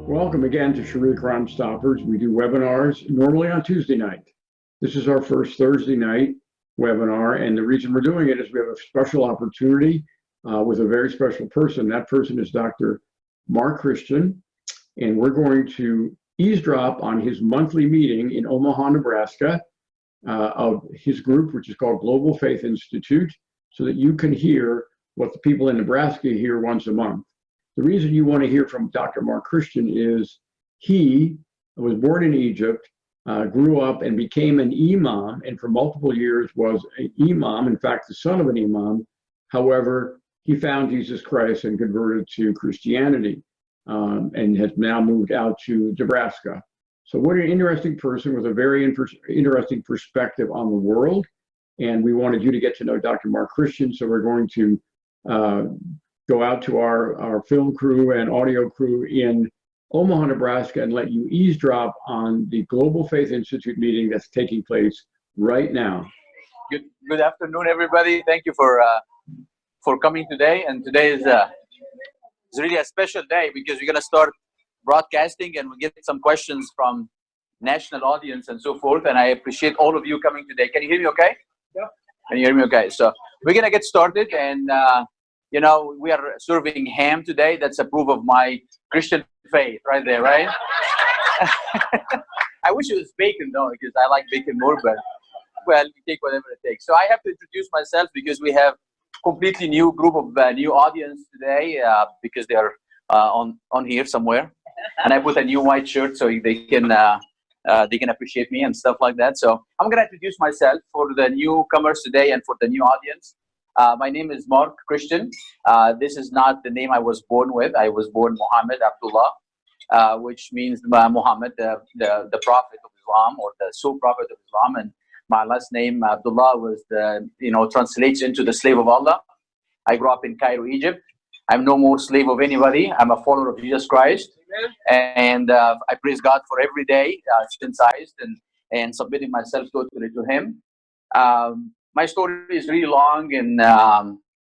Welcome again to Sharia Crime Stoppers. We do webinars normally on Tuesday night. This is our first Thursday night webinar, and the reason we're doing it is we have a special opportunity with a very special person. That person is Dr. Mark Christian, and we're going to eavesdrop on his monthly meeting in Omaha, Nebraska, of his group, which is called Global Faith Institute, so that you can hear what the people in Nebraska hear once a month. The reason you want to hear from Dr. Mark Christian is he was born in Egypt, grew up and became an imam, and for multiple years was an imam, in fact, the son of an imam. However, he found Jesus Christ and converted to Christianity, and has now moved out to Nebraska. So what an interesting person with a very interesting perspective on the world. And we wanted you to get to know Dr. Mark Christian, so we're going to go out to our film crew and audio crew in Omaha, Nebraska, and let you eavesdrop on the Global Faith Institute meeting that's taking place right now. Good afternoon, everybody. Thank you for coming today. And today is really a special day because we're going to start broadcasting and we get some questions from national audience and so forth. And I appreciate all of you coming today. Can you hear me okay? Yeah. Can you hear me okay? So we're going to get started, and you know, we are serving ham today. That's a proof of my Christian faith right there, right? I wish it was bacon though, because I like bacon more, but well, we take whatever it takes. So I have to introduce myself because we have completely new group of new audience today, because they are on here somewhere, and I put a new white shirt so they can appreciate me and stuff like that. So I'm gonna introduce myself for the newcomers today and for the new audience. My name is Mark Christian. This is not the name I was born with. I was born Muhammad Abdullah, which means Muhammad, the prophet of Islam, or the sole prophet of Islam. And my last name Abdullah was translates into the slave of Allah. I grew up in Cairo, Egypt. I'm no more slave of anybody. I'm a follower of Jesus Christ, and I praise God for every day, synthesized and submitting myself totally to Him. My story is really long, and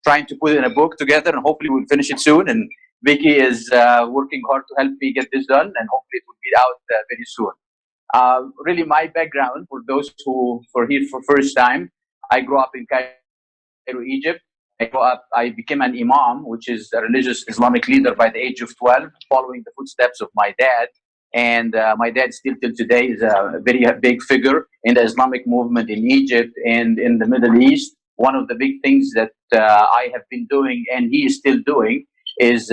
trying to put it in a book together, and hopefully we'll finish it soon. And Vicky is working hard to help me get this done, and hopefully it will be out very soon. Really, my background, for those who are here for first time, I grew up in Cairo, Egypt. I became an imam, which is a religious Islamic leader, by the age of 12, following the footsteps of my dad. And my dad still till today is a very big figure in the Islamic movement in Egypt and in the Middle East. One of the big things that I have been doing, and he is still doing, is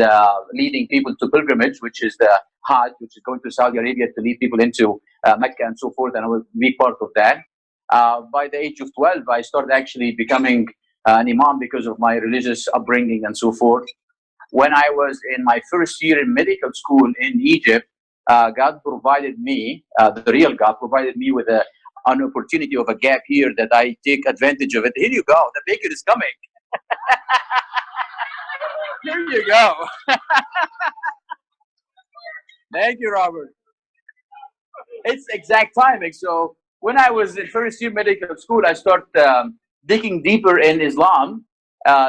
leading people to pilgrimage, which is the Hajj, which is going to Saudi Arabia to lead people into Mecca and so forth, and I will be part of that. By the age of 12, I started actually becoming an imam because of my religious upbringing and so forth. When I was in my first year in medical school in Egypt, God provided me, the real God provided me with an opportunity of a gap year that I take advantage of it. Here you go, the bacon is coming. Here you go. Thank you, Robert. It's exact timing. So when I was in first year medical school, I started digging deeper in Islam,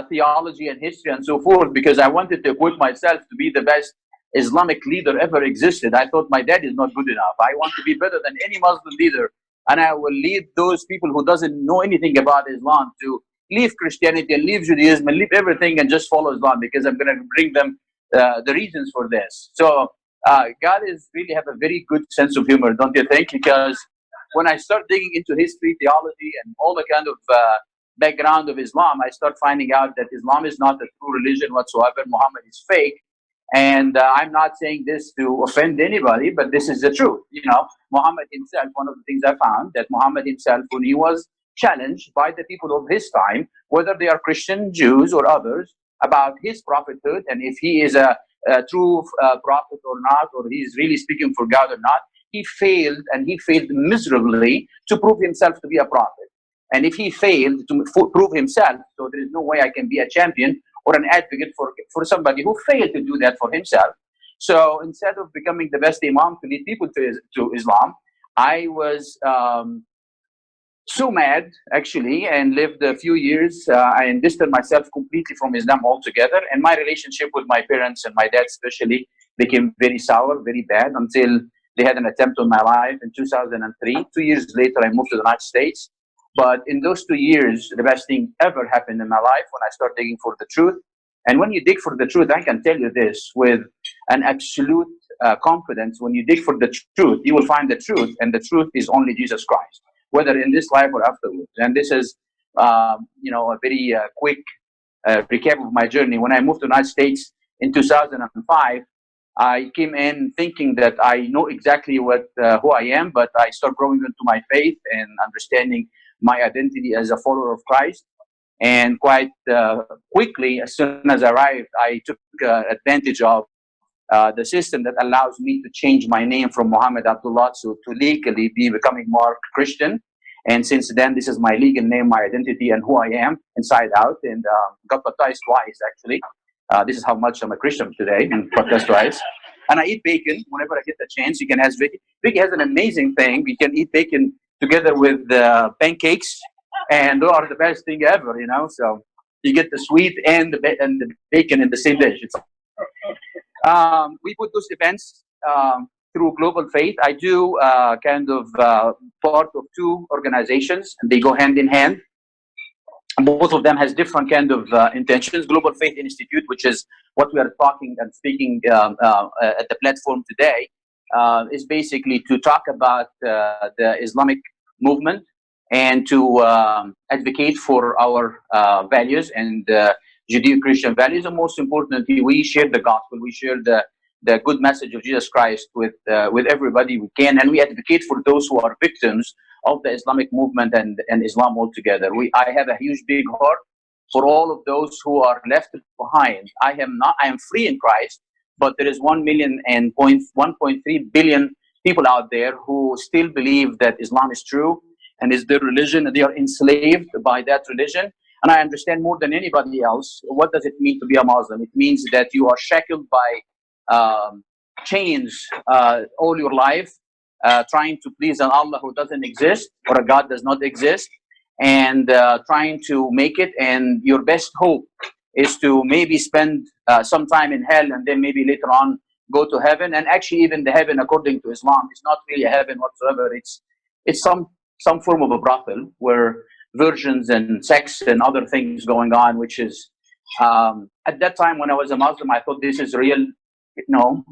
theology and history and so forth, because I wanted to equip myself to be the best Islamic leader ever existed. I thought my dad is not good enough. I want to be better than any Muslim leader, and I will lead those people who doesn't know anything about Islam to leave Christianity and leave Judaism and leave everything and just follow Islam, because I'm going to bring them the reasons for this. So God is really have a very good sense of humor, don't you think? Because when I start digging into history, theology, and all the kind of background of Islam, I start finding out that Islam is not a true religion whatsoever. Muhammad is fake. And I'm not saying this to offend anybody, but this is the truth. You know, Muhammad himself, one of the things I found, that Muhammad himself, when he was challenged by the people of his time, whether they are Christian, Jews, or others, about his prophethood, and if he is a true prophet or not, or he's really speaking for God or not, he failed, and he failed miserably to prove himself to be a prophet. And if he failed to prove himself, so there is no way I can be a champion or an advocate for somebody who failed to do that for himself. So instead of becoming the best imam to lead people to Islam, I was so mad, actually, and lived a few years and distanced myself completely from Islam altogether. And my relationship with my parents and my dad especially became very sour, very bad, until they had an attempt on my life in 2003. 2 years later, I moved to the United States. But in those 2 years, the best thing ever happened in my life when I started digging for the truth. And when you dig for the truth, I can tell you this with an absolute confidence. When you dig for the truth, you will find the truth, and the truth is only Jesus Christ, whether in this life or afterwards. And this is, a very quick recap of my journey. When I moved to the United States in 2005, I came in thinking that I know exactly who I am, but I start growing into my faith and understanding my identity as a follower of Christ. And quite quickly, as soon as I arrived, I took advantage of the system that allows me to change my name from Muhammad Abdullah to legally becoming more Christian. And since then, this is my legal name, my identity, and who I am inside out. And got baptized twice, actually. This is how much I'm a Christian today, and baptized twice. And I eat bacon whenever I get the chance. You can ask Vicky. Vicky has an amazing thing. We can eat bacon together with pancakes, and those are the best thing ever, So you get the sweet and the bacon in the same dish. We put those events through Global Faith. I do part of two organizations, and they go hand in hand. Both of them has different kind of intentions. Global Faith Institute, which is what we are talking and speaking at the platform today, is basically to talk about the Islamic movement and to advocate for our values and Judeo-Christian values. And most importantly, we share the gospel. We share the good message of Jesus Christ with everybody we can, and we advocate for those who are victims of the Islamic movement and Islam altogether. I have a huge, big heart for all of those who are left behind. I am free in Christ, but there is 1.3 billion people out there who still believe that Islam is true and is their religion, and they are enslaved by that religion. And I understand more than anybody else, what does it mean to be a Muslim? It means that you are shackled by chains all your life, trying to please an Allah who doesn't exist, or a God does not exist, and trying to make it. And your best hope is to maybe spend some time in hell, and then maybe later on go to heaven. And actually, even the heaven, according to Islam, is not really a heaven whatsoever. It's some form of a brothel where virgins and sex and other things going on, which is at that time when I was a Muslim, I thought this is real,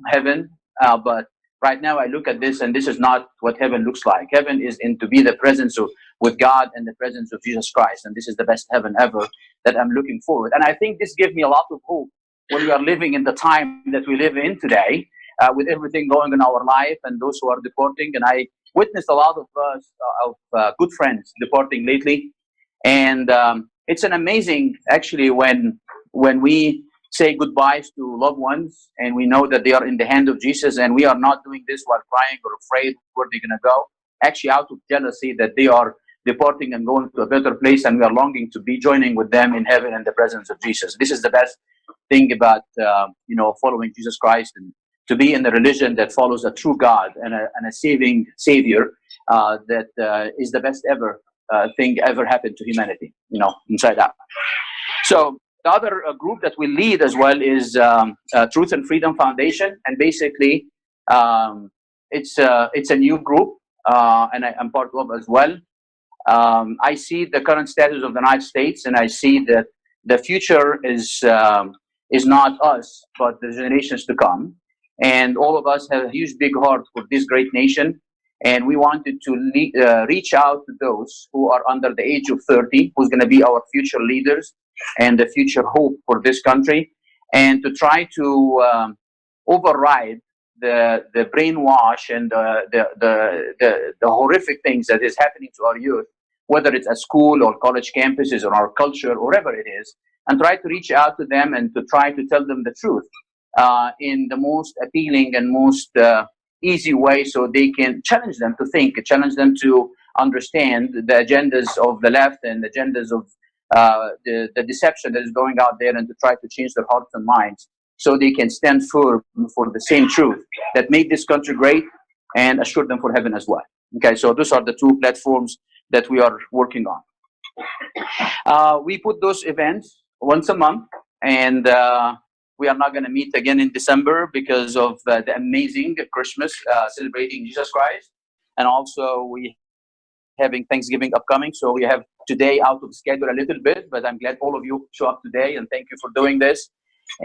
heaven. But right now I look at this, and this is not what heaven looks like. Heaven is to be the presence with God and the presence of Jesus Christ, and this is the best heaven ever that I'm looking forward. And I think this gives me a lot of hope when we are living in the time that we live in today, with everything going in our life and those who are deporting. And I witnessed a lot of good friends deporting lately, and it's an amazing, actually, when we say goodbyes to loved ones and we know that they are in the hand of Jesus, and we are not doing this while crying or afraid where they're going to go, actually out of jealousy that they are deporting and going to a better place, and we are longing to be joining with them in heaven in the presence of Jesus. This is the best thing about following Jesus Christ, and to be in a religion that follows a true God and a saving Savior that is the best ever thing ever happened to humanity, inside out. So the other group that we lead as well is Truth and Freedom Foundation, and basically it's a new group, and I'm part of as well. I see the current status of the United States, and I see that the future is not us, but the generations to come. And all of us have a huge, big heart for this great nation. And we wanted to reach out to those who are under the age of 30, who's going to be our future leaders and the future hope for this country, and to try to override the brainwash and the horrific things that is happening to our youth, whether it's at school or college campuses or our culture or wherever it is, and try to reach out to them and to try to tell them the truth in the most appealing and most easy way, so they can challenge them to think, challenge them to understand the agendas of the left and the agendas of the deception that is going out there, and to try to change their hearts and minds so they can stand firm for the same truth that made this country great and assure them for heaven as well. Okay, so those are the two platforms that we are working on. We put those events once a month, and We are not going to meet again in December because of the amazing Christmas celebrating Jesus Christ. And also we having Thanksgiving upcoming. So we have today out of schedule a little bit, but I'm glad all of you show up today and thank you for doing this.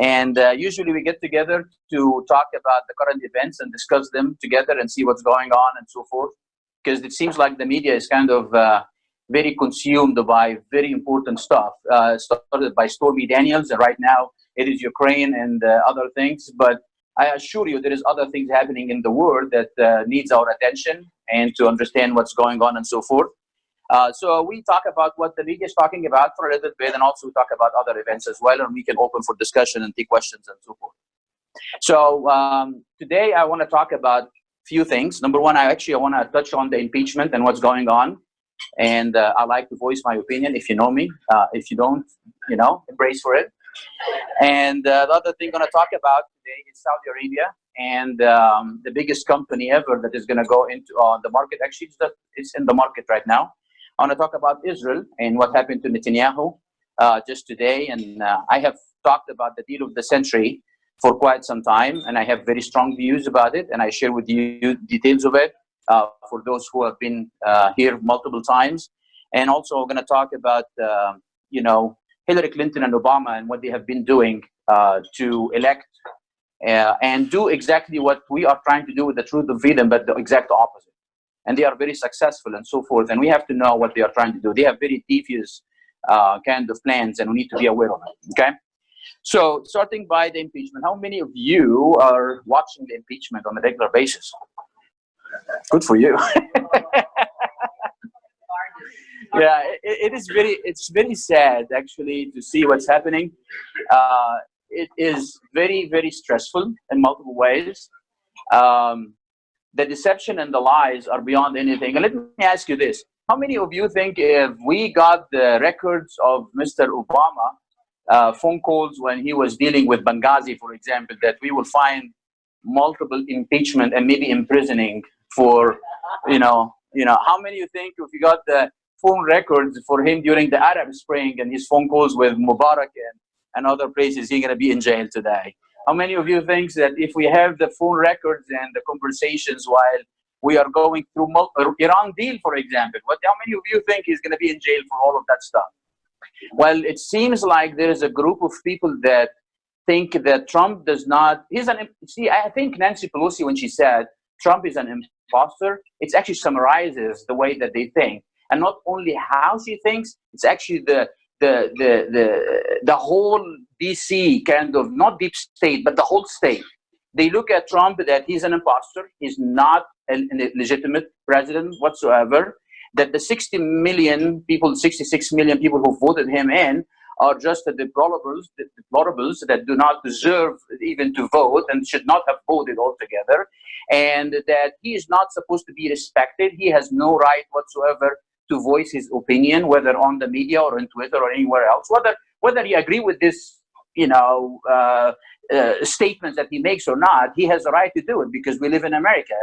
And usually we get together to talk about the current events and discuss them together and see what's going on and so forth. Because it seems like the media is kind of very consumed by very important stuff. Started by Stormy Daniels, and right now it is Ukraine and other things. But I assure you there is other things happening in the world that needs our attention and to understand what's going on and so forth. So we talk about what the media is talking about for a little bit, and also talk about other events as well, and we can open for discussion and take questions and so forth. So today I want to talk about few things. Number one, I want to touch on the impeachment and what's going on. And I like to voice my opinion if you know me. If you don't, embrace for it. And the other thing I'm going to talk about today is Saudi Arabia and the biggest company ever that is going to go into the market. Actually, it's in the market right now. I want to talk about Israel and what happened to Netanyahu just today. And I have talked about the deal of the century for quite some time, and I have very strong views about it, and I share with you details of it for those who have been here multiple times. And also we're going to talk about, Hillary Clinton and Obama and what they have been doing to elect and do exactly what we are trying to do with the Truth of Freedom, but the exact opposite. And they are very successful and so forth, and we have to know what they are trying to do. They have very devious kind of plans, and we need to be aware of it, okay? So, starting by the impeachment, how many of you are watching the impeachment on a regular basis? Good for you. Yeah, it's very sad actually to see what's happening. It is very, very stressful in multiple ways. The deception and the lies are beyond anything. And let me ask you this. How many of you think if we got the records of Mr. Obama, phone calls when he was dealing with Benghazi, for example, that we will find multiple impeachment and maybe imprisoning for, how many you think if you got the phone records for him during the Arab Spring and his phone calls with Mubarak and other places, he's going to be in jail today? How many of you think that if we have the phone records and the conversations while we are going through Iran deal, for example, how many of you think he's going to be in jail for all of that stuff? Well, it seems like there is a group of people that think that Trump does not, I think Nancy Pelosi, when she said Trump is an imposter, it actually summarizes the way that they think. And not only how she thinks, it's actually the whole DC kind of, not deep state, but the whole state. They look at Trump that he's an imposter, he's not a legitimate president whatsoever, that the 66 million people who voted him in are just the deplorables that do not deserve even to vote and should not have voted altogether, and that he is not supposed to be respected. He has no right whatsoever to voice his opinion, whether on the media or on Twitter or anywhere else. Whether you agree with this, statements that he makes or not, he has a right to do it because we live in America,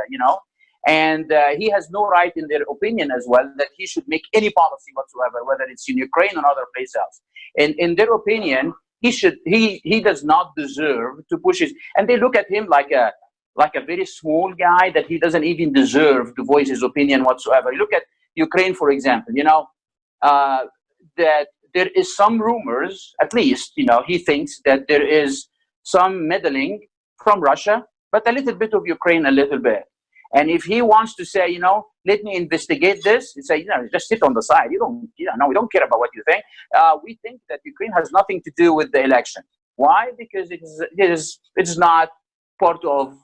And he has no right in their opinion as well that he should make any policy whatsoever, whether it's in Ukraine or other place else. And in their opinion, he does not deserve to push his, and they look at him like a very small guy that he doesn't even deserve to voice his opinion whatsoever. You look at Ukraine, for example, that there is some rumors, at least, he thinks that there is some meddling from Russia, but a little bit of Ukraine, a little bit. And if he wants to say, let me investigate this, and say, just sit on the side. We don't care about what you think. We think that Ukraine has nothing to do with the election. Why? Because it's not part of,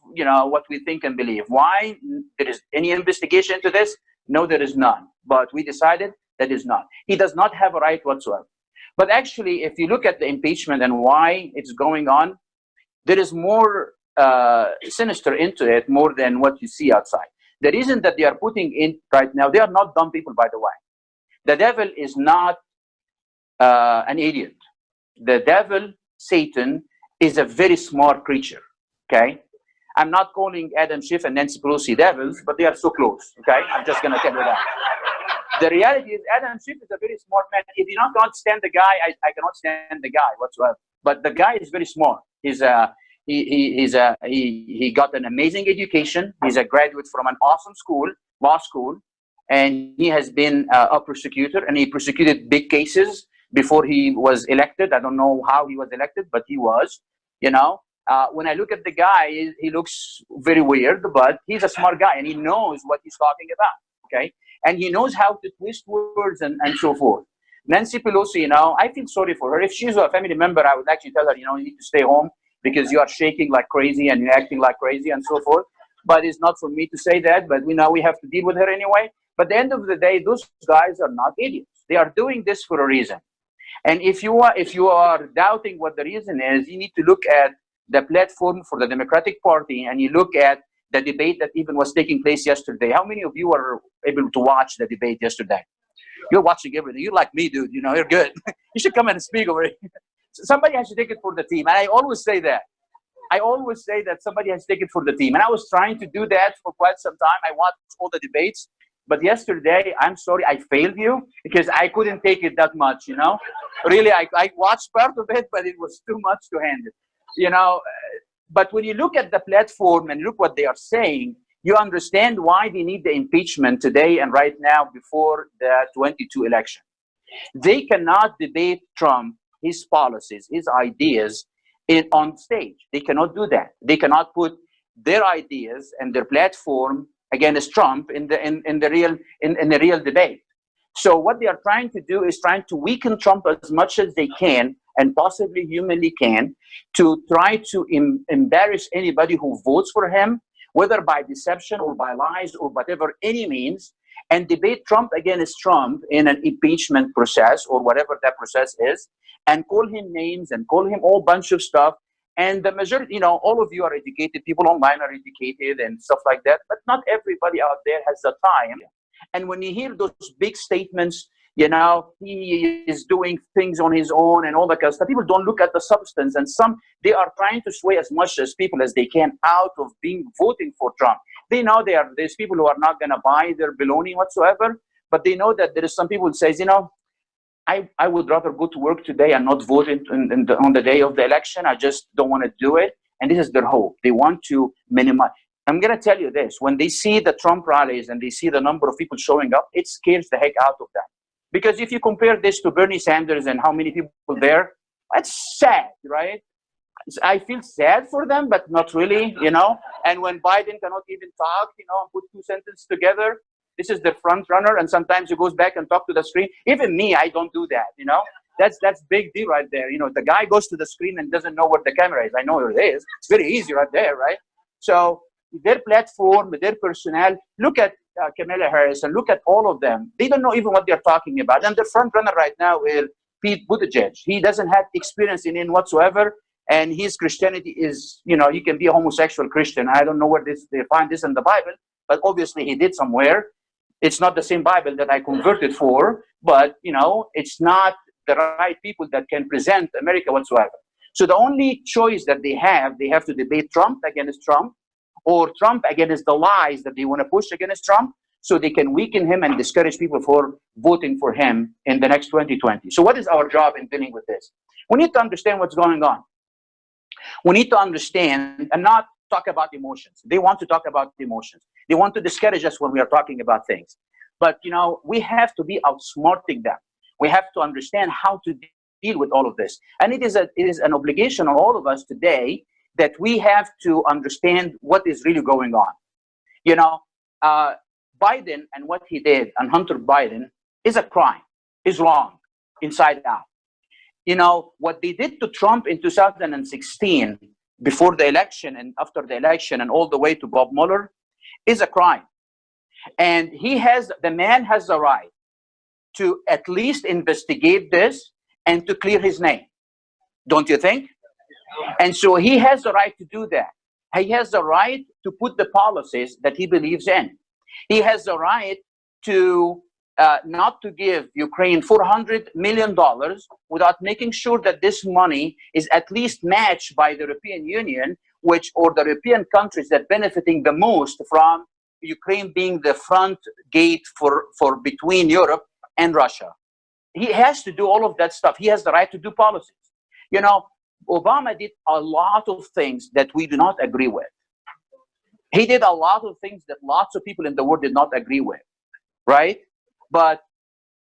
what we think and believe. Why? There is any investigation into this? No, there is none. But we decided that is not. He does not have a right whatsoever. But actually, if you look at the impeachment and why it's going on, there is more sinister into it more than what you see outside. The reason that they are putting in right now, they are not dumb people, by the way. The devil is not an idiot. The devil, Satan, is a very smart creature, okay? I'm not calling Adam Schiff and Nancy Pelosi devils, but they are so close, okay? I'm just going to tell you that. The reality is Adam Schiff is a very smart man. If you cannot stand the guy, I cannot stand the guy whatsoever. But the guy is very smart. He got an amazing education. He's a graduate from an awesome school, law school, and he has been a prosecutor, and he prosecuted big cases before he was elected. I don't know how he was elected, but he was. When I look at the guy, he looks very weird, but he's a smart guy, and he knows what he's talking about. Okay, and he knows how to twist words and so forth. Nancy Pelosi, I feel sorry for her. If she's a family member, I would actually tell her, you need to stay home because you are shaking like crazy and you're acting like crazy and so forth. But it's not for me to say that, but we have to deal with her anyway. But at the end of the day, those guys are not idiots. They are doing this for a reason. And if you are doubting what the reason is, you need to look at the platform for the Democratic Party, and you look at the debate that even was taking place yesterday. How many of you are able to watch the debate yesterday? You're watching everything. You're like me, dude. You're good. You should come and speak over here. Somebody has to take it for the team. And I always say that. I always say that somebody has to take it for the team. And I was trying to do that for quite some time. I watched all the debates. But yesterday, I'm sorry, I failed you because I couldn't take it that much, Really, I watched part of it, but it was too much to handle, But when you look at the platform and look what they are saying, you understand why they need the impeachment today and right now before the 22 election. They cannot debate Trump, his policies, his ideas on stage. They cannot do that. They cannot put their ideas and their platform against Trump in the real debate. So what they are trying to do is trying to weaken Trump as much as they can and possibly humanly can to try to embarrass anybody who votes for him, whether by deception or by lies or whatever any means, and debate Trump against Trump in an impeachment process or whatever that process is, and call him names and call him all bunch of stuff. And the majority, all of you are educated, people online are educated and stuff like that, but not everybody out there has the time. And when you hear those big statements, he is doing things on his own and all that kind of stuff, people don't look at the substance. And they are trying to sway as much as people as they can out of voting for Trump. They know there's people who are not going to buy their baloney whatsoever, but they know that there is some people who says, I would rather go to work today and not vote on the day of the election. I just don't want to do it. And this is their hope. They want to minimize. I'm going to tell you this. When they see the Trump rallies and they see the number of people showing up, it scares the heck out of them. Because if you compare this to Bernie Sanders and how many people there, that's sad, right? I feel sad for them, but not really, And when Biden cannot even talk, and put two sentences together, this is the front runner, and sometimes he goes back and talk to the screen. Even me, I don't do that, That's big deal right there. The guy goes to the screen and doesn't know where the camera is. I know where it is. It's very easy right there, right? So their platform, their personnel, look at Kamala Harris and look at all of them. They don't know even what they're talking about. And the front runner right now is Pete Buttigieg. He doesn't have experience in whatsoever. And his Christianity is, you can be a homosexual Christian. I don't know where they find this in the Bible, but obviously he did somewhere. It's not the same Bible that I converted for, but, it's not the right people that can present America whatsoever. So the only choice that they have to debate Trump against Trump or Trump against the lies that they want to push against Trump so they can weaken him and discourage people for voting for him in the next 2020. So what is our job in dealing with this? We need to understand what's going on. We need to understand and not talk about emotions. They want to talk about emotions. They want to discourage us when we are talking about things. But, we have to be outsmarting them. We have to understand how to deal with all of this. And it is an obligation on all of us today that we have to understand what is really going on. Biden and what he did, and Hunter Biden, is a crime, is wrong, inside out. What they did to Trump in 2016, before the election and after the election and all the way to Bob Mueller, is a crime. And the man has the right to at least investigate this and to clear his name. Don't you think? And so he has the right to do that. He has the right to put the policies that he believes in. He has the right to not to give Ukraine $400 million without making sure that this money is at least matched by the European Union, or the European countries that benefiting the most from Ukraine being the front gate for between Europe and Russia. He has to do all of that stuff. He has the right to do policies. Obama did a lot of things that we do not agree with. He did a lot of things that lots of people in the world did not agree with, right? But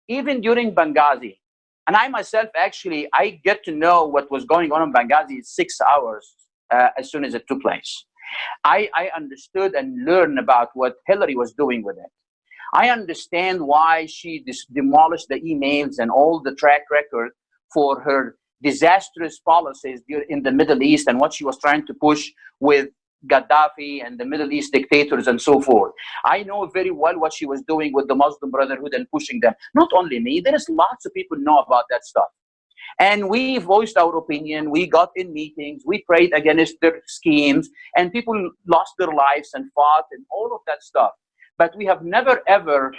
even during Benghazi, and I myself, actually, I get to know what was going on in Benghazi in 6 hours as soon as it took place. I understood and learned about what Hillary was doing with it. I understand why she demolished the emails and all the track record for her disastrous policies in the Middle East and what she was trying to push with Gaddafi and the Middle East dictators and so forth. I know very well what she was doing with the Muslim Brotherhood and pushing them. Not only me, there's lots of people know about that stuff. And we voiced our opinion, we got in meetings, we prayed against their schemes, and people lost their lives and fought and all of that stuff. But we have never ever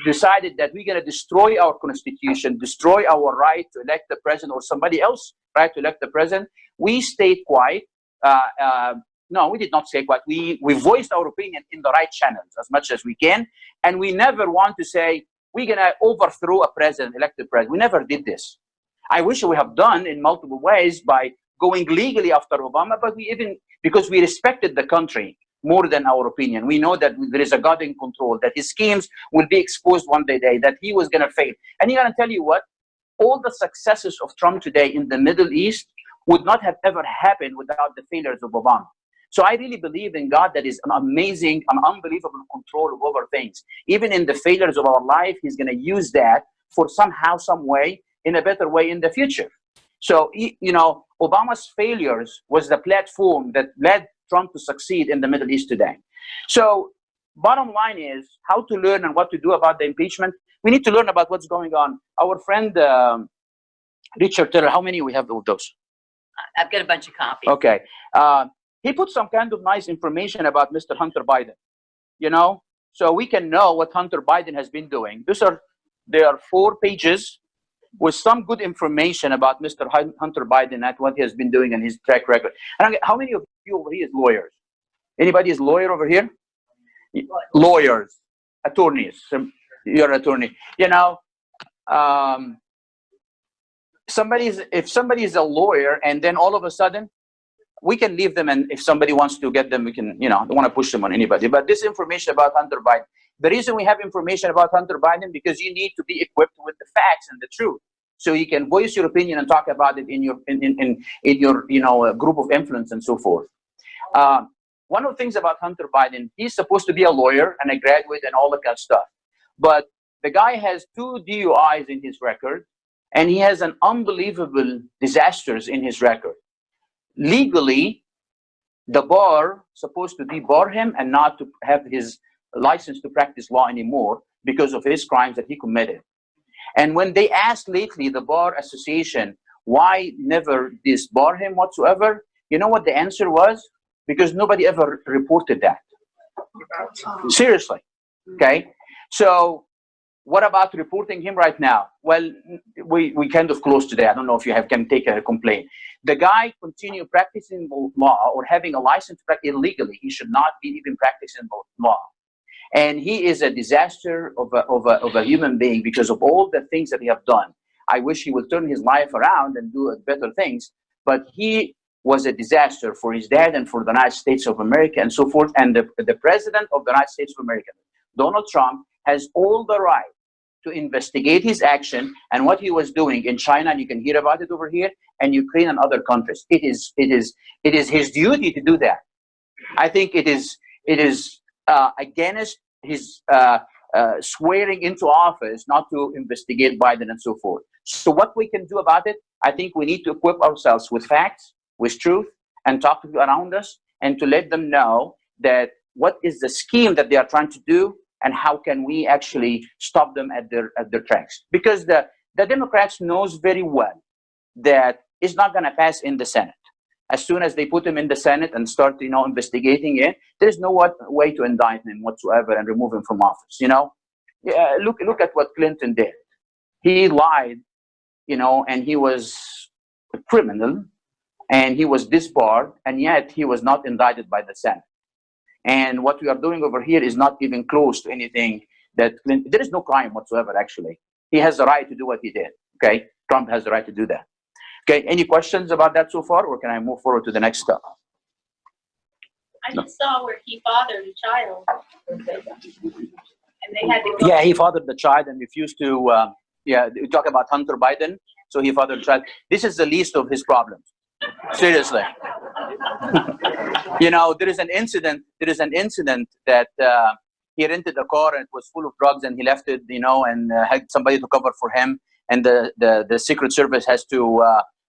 decided that we're going to destroy our constitution, destroy our right to elect the president or somebody else right to elect the president. We stayed quiet. No, we did not stay quiet. We voiced our opinion in the right channels as much as we can. And we never want to say, we're going to overthrow a president, elected president. We never did this. I wish we have done in multiple ways by going legally after Obama, but because we respected the country more than our opinion. We know that there is a God in control, that his schemes will be exposed one day, that he was going to fail. And I'm going to tell you what, all the successes of Trump today in the Middle East would not have ever happened without the failures of Obama. So I really believe in God that is an amazing, an unbelievable control over things. Even in the failures of our life, he's going to use that for somehow, some way, in a better way in the future. So, you know, Obama's failures was the platform that led Trump to succeed in the Middle East today. So bottom line is how to learn and what to do about the impeachment. We need to learn about what's going on. Our friend Richard Taylor, how many we have of those? I've got a bunch of copies. Okay. He put some kind of nice information about Mr. Hunter Biden, you know, so we can know what Hunter Biden has been doing. There are 4 pages with some good information about Mr. Hunter Biden and what he has been doing and his track record. And how many of you over here is lawyers? Anybody is lawyer over here? Lawyers, attorneys. You're an attorney. You know, if somebody is a lawyer and then all of a sudden we can leave them, and if somebody wants to get them, we can, you know, don't want to push them on anybody. But this information about Hunter Biden, the reason we have information about Hunter Biden, because you need to be equipped with the facts and the truth, so you can voice your opinion and talk about it in your you know, group of influence and so forth. One of the things about Hunter Biden, he's supposed to be a lawyer and a graduate and all that kind of stuff, but the guy has 2 DUIs in his record, and he has an unbelievable disasters in his record. Legally, the bar supposed to debar him and not to have his license to practice law anymore because of his crimes that he committed. And when they asked lately the Bar Association why never disbar him whatsoever, you know what the answer was? Because nobody ever reported that. Seriously. Okay. So what about reporting him right now? Well, we kind of close today. I don't know if you can take a complaint. The guy continue practicing law or having a license to practice illegally. He should not be even practicing law. And he is a disaster of a human being because of all the things that he have done. I wish he would turn his life around and do better things, but he was a disaster for his dad and for the United States of America and so forth. And the president of the United States of America, Donald Trump, has all the right to investigate his action and what he was doing in China, and you can hear about it over here, and Ukraine and other countries. It is his duty to do that. I think it is against his swearing into office not to investigate Biden and so forth. So what we can do about it, I think we need to equip ourselves with facts, with truth, and talk to people around us, and to let them know that what is the scheme that they are trying to do, and how can we actually stop them at their tracks. Because the Democrats knows very well that it's not going to pass in the Senate. As soon as they put him in the Senate and start, you know, investigating it, there's no way to indict him whatsoever and remove him from office. You know, look at what Clinton did. He lied, you know, and he was a criminal, and he was disbarred, and yet he was not indicted by the Senate. And what we are doing over here is not even close to anything that Clinton. There is no crime whatsoever. Actually, he has the right to do what he did. Okay, Trump has the right to do that. Okay, any questions about that so far, or can I move forward to the next step? I just saw where he fathered a child. And they had to go. Yeah, he fathered the child and refused to, yeah, we talk about Hunter Biden, so he fathered the child. This is the least of his problems, seriously. You know, there is an incident that he rented a car and it was full of drugs and he left it, you know, and had somebody to cover for him. And the Secret Service has to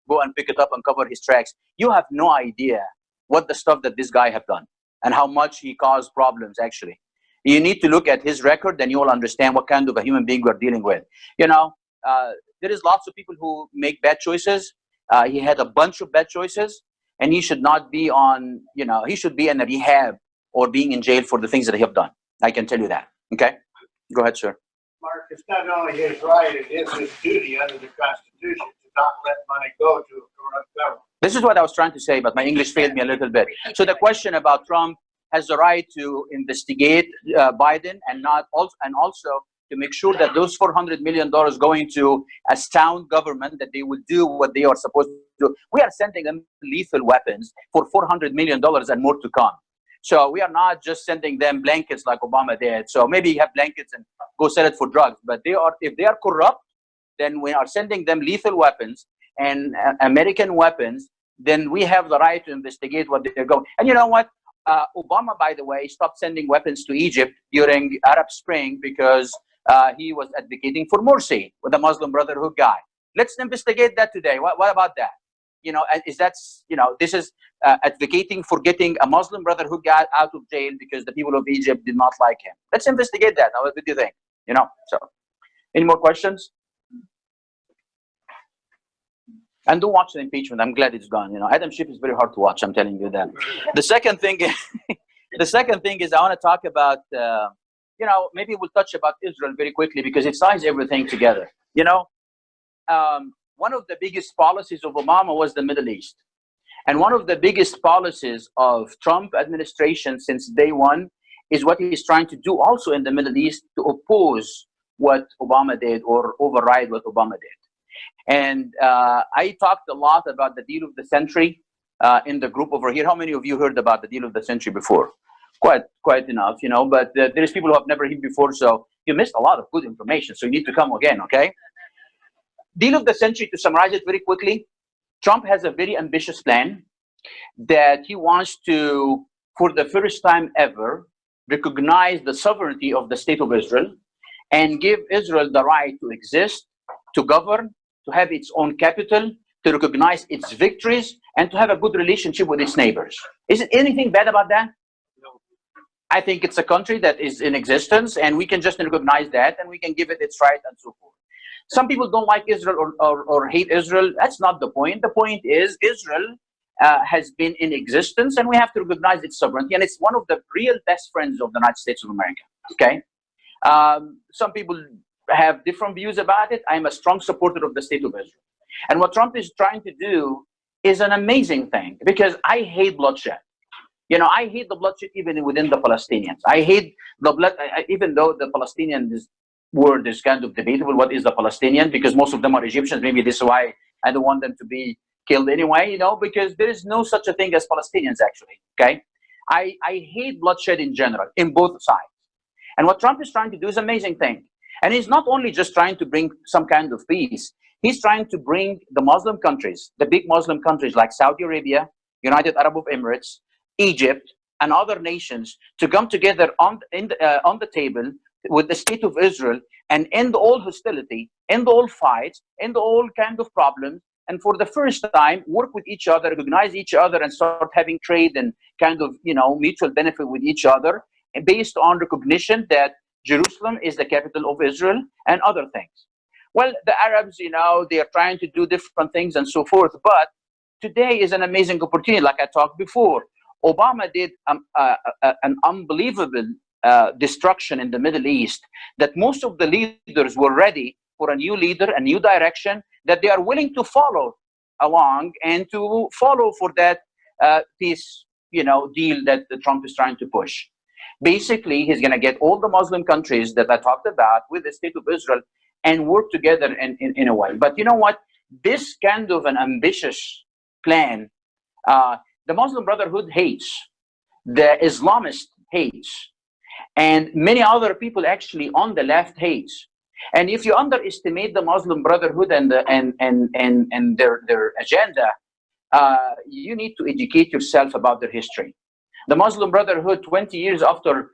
go and pick it up and cover his tracks. You have no idea what the stuff that this guy have done and how much he caused problems, actually. You need to look at his record and you will understand what kind of a human being we're dealing with. You know, there is lots of people who make bad choices. He had a bunch of bad choices and he should not be on, you know, he should be in a rehab or being in jail for the things that he have done. I can tell you that. Okay? Go ahead, sir. Mark, it's not only his right, it is his duty under the Constitution to not let money go to a corrupt government. This is what I was trying to say, but my English failed me a little bit. So the question about Trump has the right to investigate Biden and also to make sure that those $400 million going to a sound government, that they will do what they are supposed to do. We are sending them lethal weapons for $400 million and more to come. So we are not just sending them blankets like Obama did. So maybe you have blankets and go sell it for drugs. But if they are corrupt, then we are sending them lethal weapons and American weapons. Then we have the right to investigate what they're going. And you know what? Obama, by the way, stopped sending weapons to Egypt during Arab Spring because he was advocating for Morsi with the Muslim Brotherhood guy. Let's investigate that today. What about that? You know, is that's, you know, this is advocating for getting a Muslim Brotherhood guy out of jail because the people of Egypt did not like him. Let's investigate that. Now, what do you think? You know, so any more questions? And don't watch the impeachment. I'm glad it's gone. You know, Adam Schiff is very hard to watch. I'm telling you that. The second thing is, I want to talk about, you know, maybe we'll touch about Israel very quickly because it ties everything together. You know, one of the biggest policies of Obama was the Middle East. And one of the biggest policies of Trump administration since day one is what he's trying to do also in the Middle East to oppose what Obama did or override what Obama did. And I talked a lot about the deal of the century in the group over here. How many of you heard about the deal of the century before? Quite enough, you know, but there's people who have never heard before, so you missed a lot of good information, so you need to come again, okay? Deal of the century, to summarize it very quickly, Trump has a very ambitious plan that he wants to, for the first time ever, recognize the sovereignty of the state of Israel and give Israel the right to exist, to govern, to have its own capital, to recognize its victories, and to have a good relationship with its neighbors. Is it anything bad about that? No. I think it's a country that is in existence, and we can just recognize that, and we can give it its right and so forth. Some people don't like Israel or hate Israel. That's not the point. The point is Israel has been in existence, and we have to recognize its sovereignty, and it's one of the real best friends of the United States of America, okay? Some people have different views about it. I'm a strong supporter of the state of Israel. And what Trump is trying to do is an amazing thing, because I hate bloodshed. You know, I hate the bloodshed even within the Palestinians. I hate the blood, even though the Palestinian word is kind of debatable. What is the Palestinian? Because most of them are Egyptians. Maybe this is why I don't want them to be killed anyway, you know, because there is no such a thing as Palestinians, actually, okay? I hate bloodshed in general, in both sides. And what Trump is trying to do is an amazing thing. And he's not only just trying to bring some kind of peace, he's trying to bring the Muslim countries, the big Muslim countries like Saudi Arabia, United Arab Emirates, Egypt, and other nations to come together on the table with the state of Israel and end all hostility, end all fights, end all kind of problems, and for the first time work with each other, recognize each other, and start having trade and kind of, you know, mutual benefit with each other, based on recognition that Jerusalem is the capital of Israel and other things. Well, the Arabs, you know, they are trying to do different things and so forth, but today is an amazing opportunity, like I talked before. Obama did an unbelievable destruction in the Middle East, that most of the leaders were ready for a new leader, a new direction, that they are willing to follow along and to follow for that peace, you know, deal that Trump is trying to push. Basically, he's going to get all the Muslim countries that I talked about with the state of Israel and work together in a way. But you know what? this kind of an ambitious plan, the Muslim Brotherhood hates, the Islamist hates, and many other people actually on the left hates. And if you underestimate the Muslim Brotherhood and their agenda, you need to educate yourself about their history. The Muslim Brotherhood, 20 years after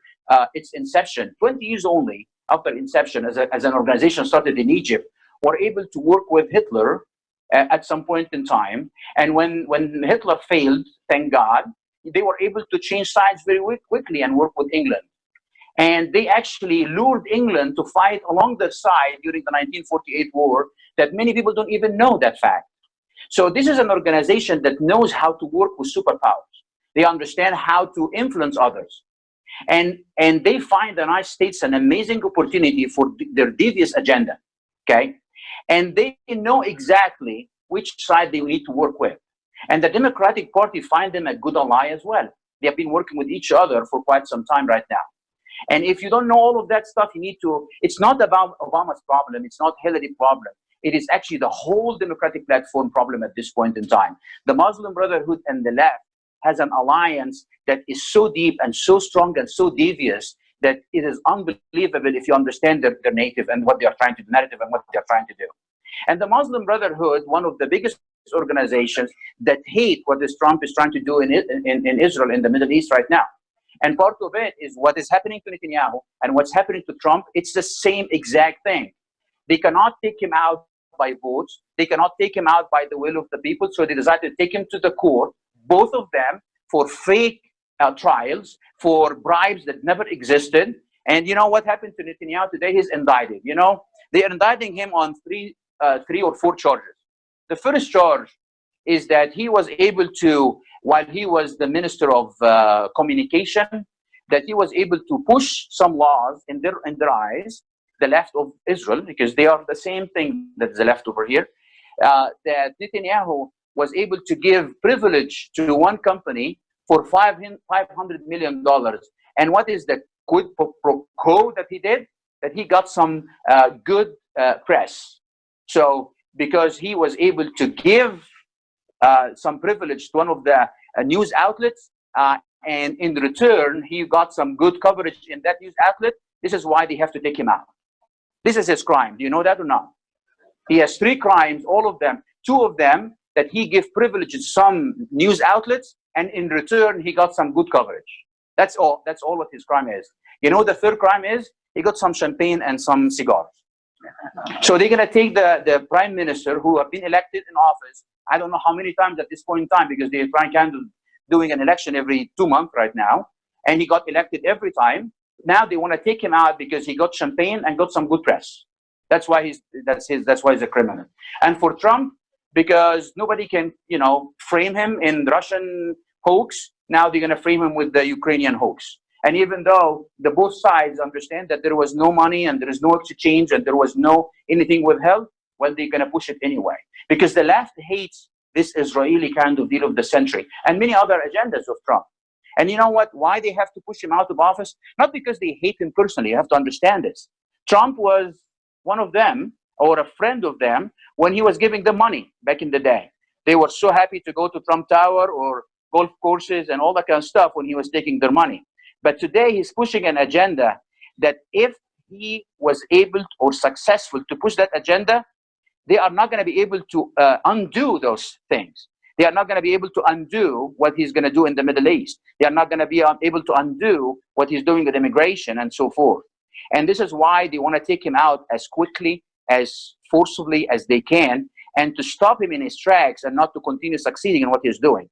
its inception, 20 years only after inception as an organization started in Egypt, were able to work with Hitler at some point in time. And when Hitler failed, thank God, they were able to change sides very quickly and work with England. And they actually lured England to fight along their side during the 1948 war that many people don't even know that fact. So this is an organization that knows how to work with superpowers. They understand how to influence others. And they find the United States an amazing opportunity for their devious agenda, okay? And they know exactly which side they need to work with. And the Democratic Party find them a good ally as well. They have been working with each other for quite some time right now. And if you don't know all of that stuff, you need to, it's not about Obama's problem, it's not Hillary's problem. It is actually the whole Democratic platform problem at this point in time. The Muslim Brotherhood and the left has an alliance that is so deep and so strong and so devious that it is unbelievable if you understand their native and what they are trying to do, narrative and what they are trying to do. And the Muslim Brotherhood, one of the biggest organizations that hate what this Trump is trying to do in Israel, in the Middle East right now. And part of it is what is happening to Netanyahu and what's happening to Trump. It's the same exact thing. They cannot take him out by votes. They cannot take him out by the will of the people. So they decided to take him to the court, both of them, for fake trials, for bribes that never existed. And you know what happened to Netanyahu today? He's indicted. You know, they are indicting him on three or four charges. The first charge is that he was able to, while he was the Minister of Communication, that he was able to push some laws in their eyes, the left of Israel, because they are the same thing that's the left over here, that Netanyahu was able to give privilege to one company for $500 million. And what is the quid pro quo that he did? That he got some good press. So because he was able to give some privilege to one of the news outlets, and in return, he got some good coverage in that news outlet. This is why they have to take him out. This is his crime. Do you know that or not? He has 3 crimes, all of them. 2 of them that he gave privilege to some news outlets, and in return, he got some good coverage. That's all. That's all what his crime is. You know, the 3rd crime is he got some champagne and some cigars. So they're going to take the prime minister who have been elected in office, I don't know how many times at this point in time, because they're trying kind of doing an election every 2 months right now, and he got elected every time. Now they want to take him out because he got champagne and got some good press. That's why he's a criminal. And for Trump, because nobody can, you know, frame him in Russian hoax, now they're going to frame him with the Ukrainian hoax. And even though both sides understand that there was no money and there is no exchange and there was no anything withheld, well, they're going to push it anyway. Because the left hates this Israeli kind of deal of the century and many other agendas of Trump. And you know what? Why they have to push him out of office? Not because they hate him personally. You have to understand this. Trump was one of them or a friend of them when he was giving them money back in the day. They were so happy to go to Trump Tower or golf courses and all that kind of stuff when he was taking their money. But today he's pushing an agenda that if he was able or successful to push that agenda, they are not going to be able to undo those things. They are not going to be able to undo what he's going to do in the Middle East. They are not going to be able to undo what he's doing with immigration and so forth. And this is why they want to take him out as quickly, as forcibly as they can, and to stop him in his tracks and not to continue succeeding in what he's doing.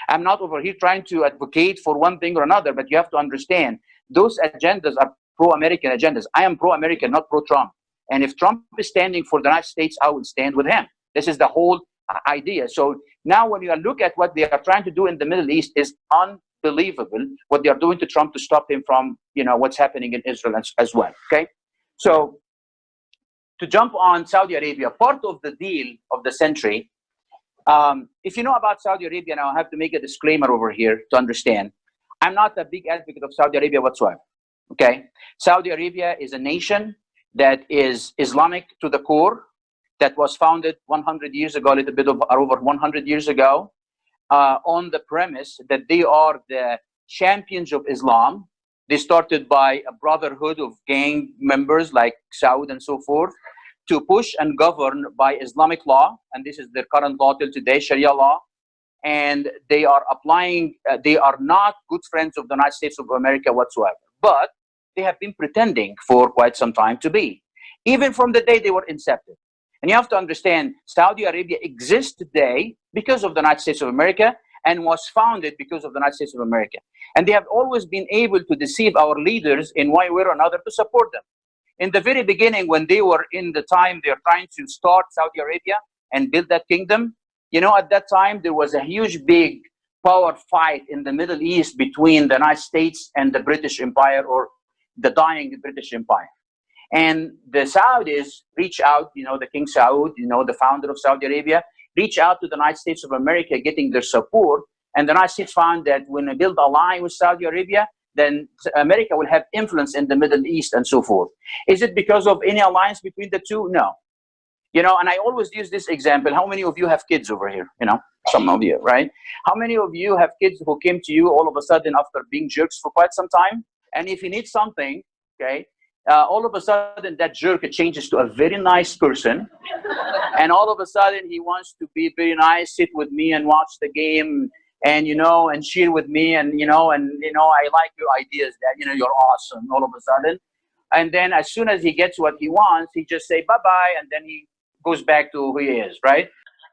I'm not over here trying to advocate for one thing or another, but you have to understand those agendas are pro-American agendas. I am pro-American, not pro-Trump. And if Trump is standing for the United States, I would stand with him. This is the whole idea. So now when you look at what they are trying to do in the Middle East is unbelievable, what they are doing to Trump to stop him from, you know, what's happening in Israel as well, okay? So to jump on Saudi Arabia, part of the deal of the century, if you know about Saudi Arabia, now I have to make a disclaimer over here to understand. I'm not a big advocate of Saudi Arabia whatsoever, okay? Saudi Arabia is a nation that is Islamic to the core. that was founded 100 years ago, a little bit over 100 years ago, on the premise that they are the champions of Islam. They started by a brotherhood of gang members like Saud and so forth, to push and govern by Islamic law, and this is their current law till today, Sharia law. And they are applying, they are not good friends of the United States of America whatsoever, but they have been pretending for quite some time to be, even from the day they were incepted. And you have to understand, Saudi Arabia exists today because of the United States of America, and was founded because of the United States of America. And they have always been able to deceive our leaders in one way or another to support them. In the very beginning, when they were in the time they're trying to start Saudi Arabia and build that kingdom, you know, at that time, there was a huge, big power fight in the Middle East between the United States and the British Empire, or the dying British Empire. And the Saudis reach out, you know, the King Saud, you know, the founder of Saudi Arabia, reach out to the United States of America, getting their support. And the United States found that when they build a line with Saudi Arabia, then America will have influence in the Middle East and so forth. Is it because of any alliance between the two? No. You know, and I always use this example. How many of you have kids over here? You know, some of you, right? How many of you have kids who came to you all of a sudden after being jerks for quite some time? And if you need something, okay, all of a sudden that jerk changes to a very nice person. And all of a sudden he wants to be very nice, sit with me and watch the game, and, you know, and cheer with me, and, you know, I like your ideas, Dad, you know, you're awesome, all of a sudden. And then as soon as he gets what he wants, he just say bye-bye, and then he goes back to who he is, right?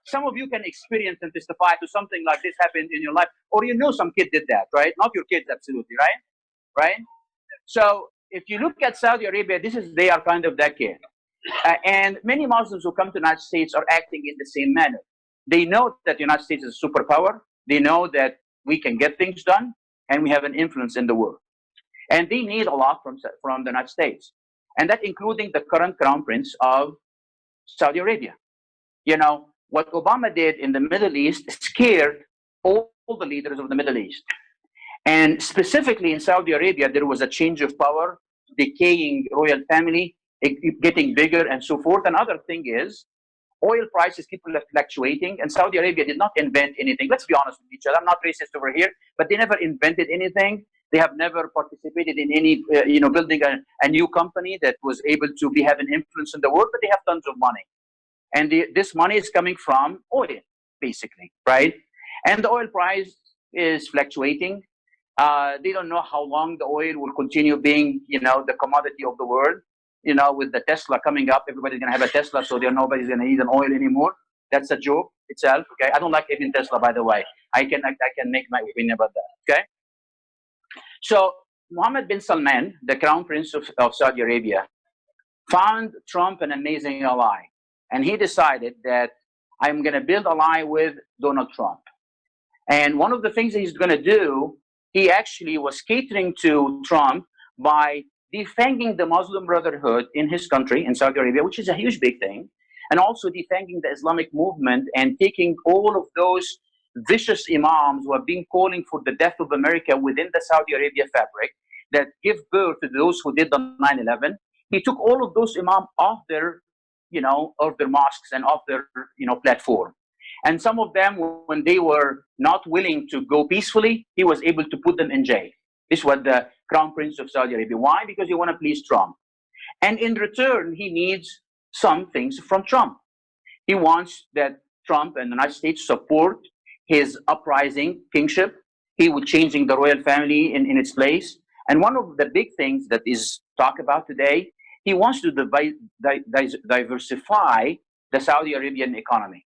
Some of you can experience and testify to something like this happened in your life, or you know some kid did that, right? Not your kids, absolutely, right? So if you look at Saudi Arabia, they are kind of that kid. And many Muslims who come to the United States are acting in the same manner. They know that the United States is a superpower. They know that we can get things done, and we have an influence in the world. And they need a lot from the United States, and that including the current crown prince of Saudi Arabia. You know, what Obama did in the Middle East scared all the leaders of the Middle East. And specifically in Saudi Arabia, there was a change of power, decaying royal family, getting bigger and so forth. Another thing is, oil prices keep fluctuating, and Saudi Arabia did not invent anything. Let's be honest with each other. I'm not racist over here, but they never invented anything. They have never participated in any, building a new company that was able to have an influence in the world, but they have tons of money. And this money is coming from oil, basically, right? And the oil price is fluctuating. They don't know how long the oil will continue being, the commodity of the world. With the Tesla coming up, everybody's going to have a Tesla, so nobody's going to need an oil anymore. That's a joke itself, okay? I don't like even Tesla, by the way. I can make my opinion about that, okay? So Mohammed bin Salman, the crown prince of Saudi Arabia, found Trump an amazing ally. And he decided that I'm going to build an ally with Donald Trump. And one of the things that he's going to do, he actually was catering to Trump by defanging the Muslim Brotherhood in his country, in Saudi Arabia, which is a huge big thing, and also defanging the Islamic movement and taking all of those vicious imams who have been calling for the death of America within the Saudi Arabia fabric that give birth to those who did the 9/11. He took all of those imams off their, of their mosques and off their, platform. And some of them, when they were not willing to go peacefully, he was able to put them in jail. This was the crown prince of Saudi Arabia. Why? Because he wants to please Trump. And in return, he needs some things from Trump. He wants that Trump and the United States support his uprising kingship. He was changing the royal family in its place. And one of the big things that is talked about today, he wants to diversify the Saudi Arabian economy.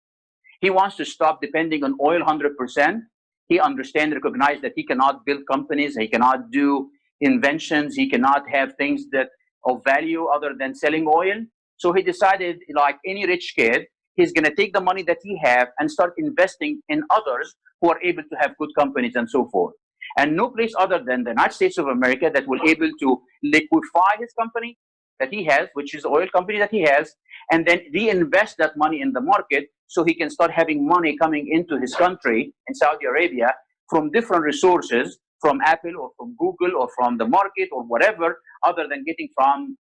He wants to stop depending on oil 100%. He understands, recognizes that he cannot build companies, he cannot do inventions, he cannot have things that of value other than selling oil. So he decided, like any rich kid, he's going to take the money that he has and start investing in others who are able to have good companies and so forth. And no place other than the United States of America that will able to liquefy his company that he has, which is the oil company that he has, and then reinvest that money in the market so he can start having money coming into his country in Saudi Arabia from different resources, from Apple or from Google or from the market or whatever, other than getting from,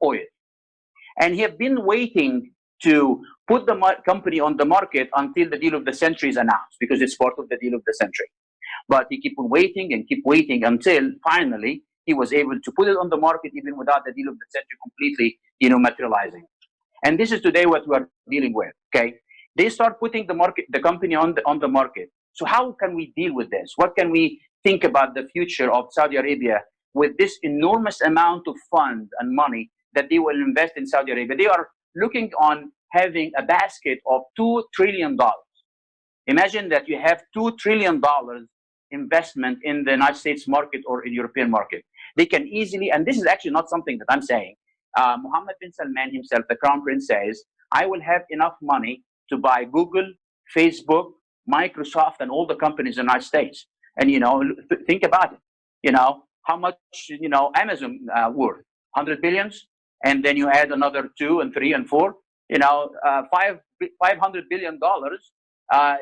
oil. And he had been waiting to put the company on the market until the deal of the century is announced, because it's part of the deal of the century. But he kept on waiting and keep waiting until finally he was able to put it on the market, even without the deal of the century completely, materializing. And this is today what we are dealing with. Okay, they start putting the company on the market. So how can we deal with this? What can we think about the future of Saudi Arabia with this enormous amount of funds and money that they will invest in Saudi Arabia? They are looking on having a basket of $2 trillion. Imagine that you have $2 trillion investment in the United States market or in European market. They can easily, and this is actually not something that I'm saying, Mohammed bin Salman himself, the crown prince, says, I will have enough money to buy Google, Facebook, Microsoft, and all the companies in the United States. And, think about it. How much, Amazon worth? 100 billions? And then you add another 2 and 3 and 4, $500 billion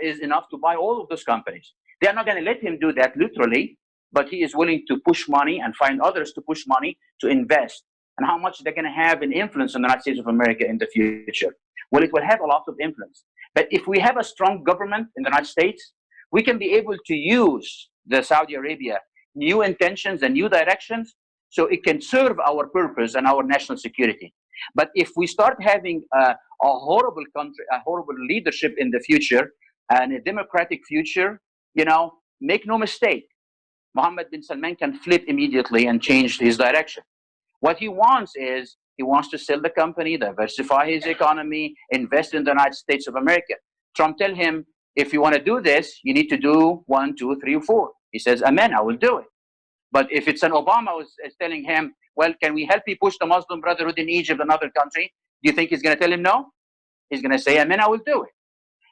is enough to buy all of those companies. They are not going to let him do that literally, but he is willing to push money and find others to push money to invest. And how much they're going to have an influence on the United States of America in the future? Well, it will have a lot of influence. But if we have a strong government in the United States, we can be able to use the Saudi Arabia new intentions and new directions so it can serve our purpose and our national security. But if we start having a horrible country, a horrible leadership in the future, and a democratic future, make no mistake, Mohammed bin Salman can flip immediately and change his direction. What he wants is, he wants to sell the company, diversify his economy, invest in the United States of America. Trump tell him, if you want to do this, you need to do 1, 2, 3, or 4. He says, amen, I will do it. But if it's an Obama is telling him, well, can we help you push the Muslim Brotherhood in Egypt, another country? Do you think he's going to tell him no? He's going to say, amen, I will do it.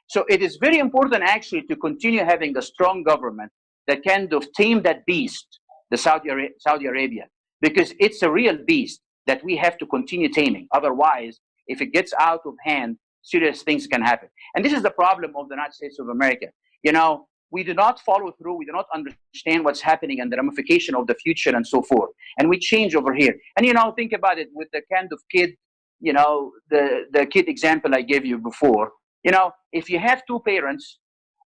So it is very important actually to continue having a strong government that kind of tame that beast, the Saudi Arabia, because it's a real beast that we have to continue taming. Otherwise, if it gets out of hand, serious things can happen. And this is the problem of the United States of America. We do not follow through. We do not understand what's happening and the ramification of the future and so forth. And we change over here. And, think about it with the kind of kid, the kid example I gave you before. If you have two parents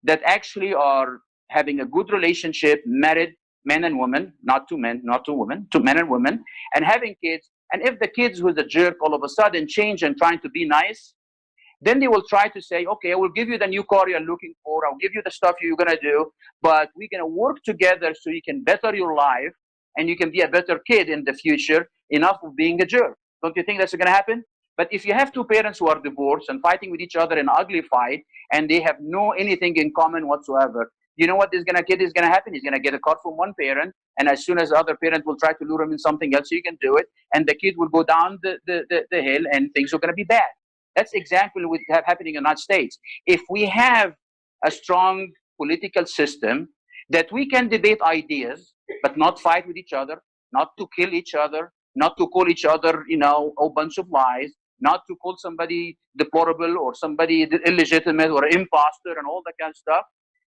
that actually are having a good relationship, married, men and women, not two men, not two women, two men and women, and having kids, and if the kids who's a jerk all of a sudden change and trying to be nice, then they will try to say, okay, I will give you the new car you're looking for, I'll give you the stuff you're going to do, but we're going to work together so you can better your life and you can be a better kid in the future, enough of being a jerk. Don't you think that's going to happen? But if you have two parents who are divorced and fighting with each other in an ugly fight, and they have no anything in common whatsoever, you know what kid is going to happen? He's going to get a car from one parent, and as soon as the other parent will try to lure him in something else, so you can do it, and the kid will go down the hill, and things are going to be bad. That's exactly what have happening in the United States. If we have a strong political system that we can debate ideas, but not fight with each other, not to kill each other, not to call each other, a bunch of lies, not to call somebody deplorable or somebody illegitimate or imposter and all that kind of stuff,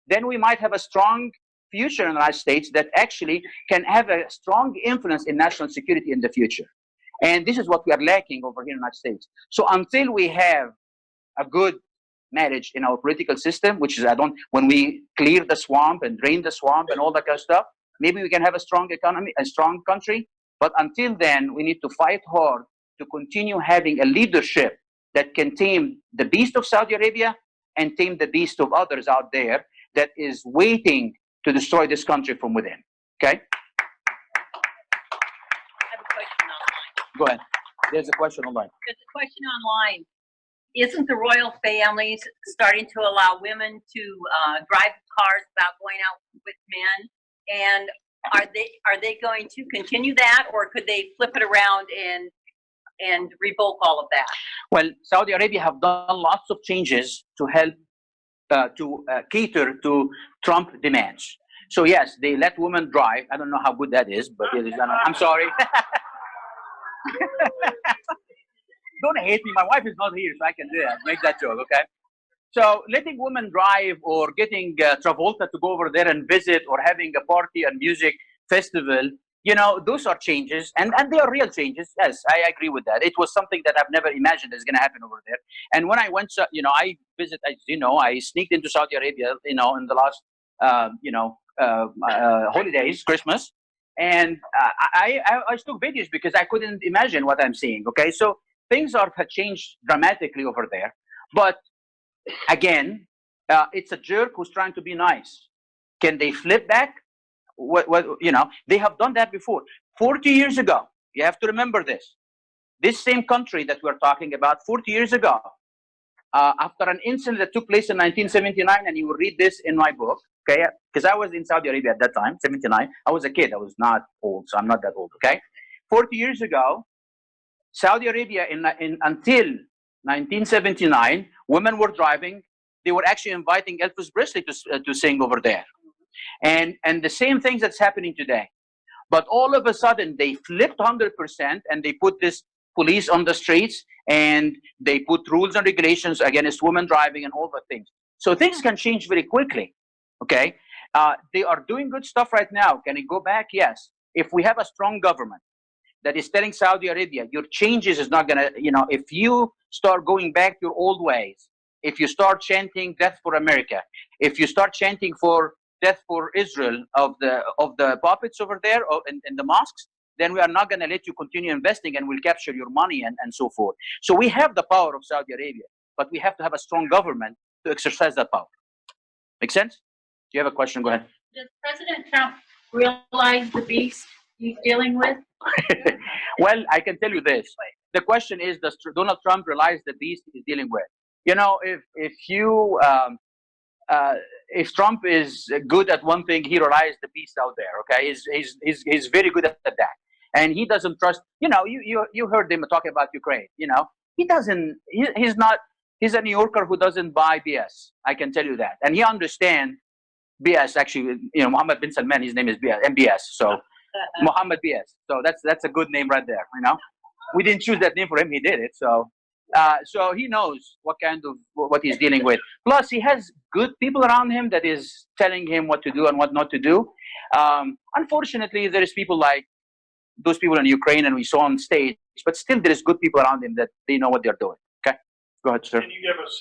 then we might have a strong future in the United States that actually can have a strong influence in national security in the future. And this is what we are lacking over here in the United States. So until we have a good marriage in our political system, which is when we clear the swamp and drain the swamp and all that kind of stuff, maybe we can have a strong economy, a strong country. But until then, we need to fight hard to continue having a leadership that can tame the beast of Saudi Arabia and tame the beast of others out there that is waiting to destroy this country from within. Okay? Go ahead. There's a question online. There's a question online. Isn't the royal families starting to allow women to drive cars without going out with men? And are they going to continue that, or could they flip it around and revoke all of that? Well, Saudi Arabia have done lots of changes to help to cater to Trump demands. So yes, they let women drive. I don't know how good that is, but it is. I'm sorry. Don't hate me. My wife is not here, so I can do that. Make that joke, okay? So letting women drive, or getting Travolta to go over there and visit, or having a party and music festival you know, those are changes, and they are real changes. Yes, I agree with that. It was something that I've never imagined is going to happen over there. And when I went, you know, I visit, as you know, I sneaked into Saudi Arabia, you know, in the last, holidays, Christmas, and I took videos because I couldn't imagine what I'm seeing. Okay, so things have changed dramatically over there, but again, it's a jerk who's trying to be nice. Can they flip back? What you know, they have done that before. 40 years ago, you have to remember this. This same country that we're talking about 40 years ago, after an incident that took place in 1979, and you will read this in my book, okay? Because I was in Saudi Arabia at that time, 79. I was a kid. I was not old, so I'm not that old, okay? 40 years ago, Saudi Arabia, until 1979, women were driving. They were actually inviting Elvis Presley to sing over there. And the same things that's happening today. But all of a sudden, they flipped 100% and they put this police on the streets and they put rules and regulations against women driving and all the things. So things can change very quickly, okay? They are doing good stuff right now. Can it go back? Yes. If we have a strong government that is telling Saudi Arabia, your changes is not gonna, you know, if you start going back your old ways, if you start chanting death for America, if you start chanting for death for Israel of the puppets over there or in the mosques, then we are not going to let you continue investing and we'll capture your money and so forth. So we have the power of Saudi Arabia, but we have to have a strong government to exercise that power. Make sense? Do you have a question? Go ahead. Does President Trump realize the beast he's dealing with? Well, I can tell you this. The question is, does Donald Trump realize the beast he's dealing with? You know, if Trump is good at one thing, he realizes the beast out there. Okay, he's very good at that, and he doesn't trust. You know, you heard him talking about Ukraine. You know, he doesn't. He's not. He's a New Yorker who doesn't buy BS. I can tell you that, and he understands BS. Actually, you know, Mohammed bin Salman, his name is BS, MBS. So Mohammed BS. So that's a good name right there. You know, we didn't choose that name for him. He did it. So he knows what he's dealing with. Plus, he has good people around him that is telling him what to do and what not to do. Unfortunately, there is people like those people in Ukraine, and we saw on stage. But still, there is good people around him that they know what they're doing. Okay, go ahead, sir. Can you give us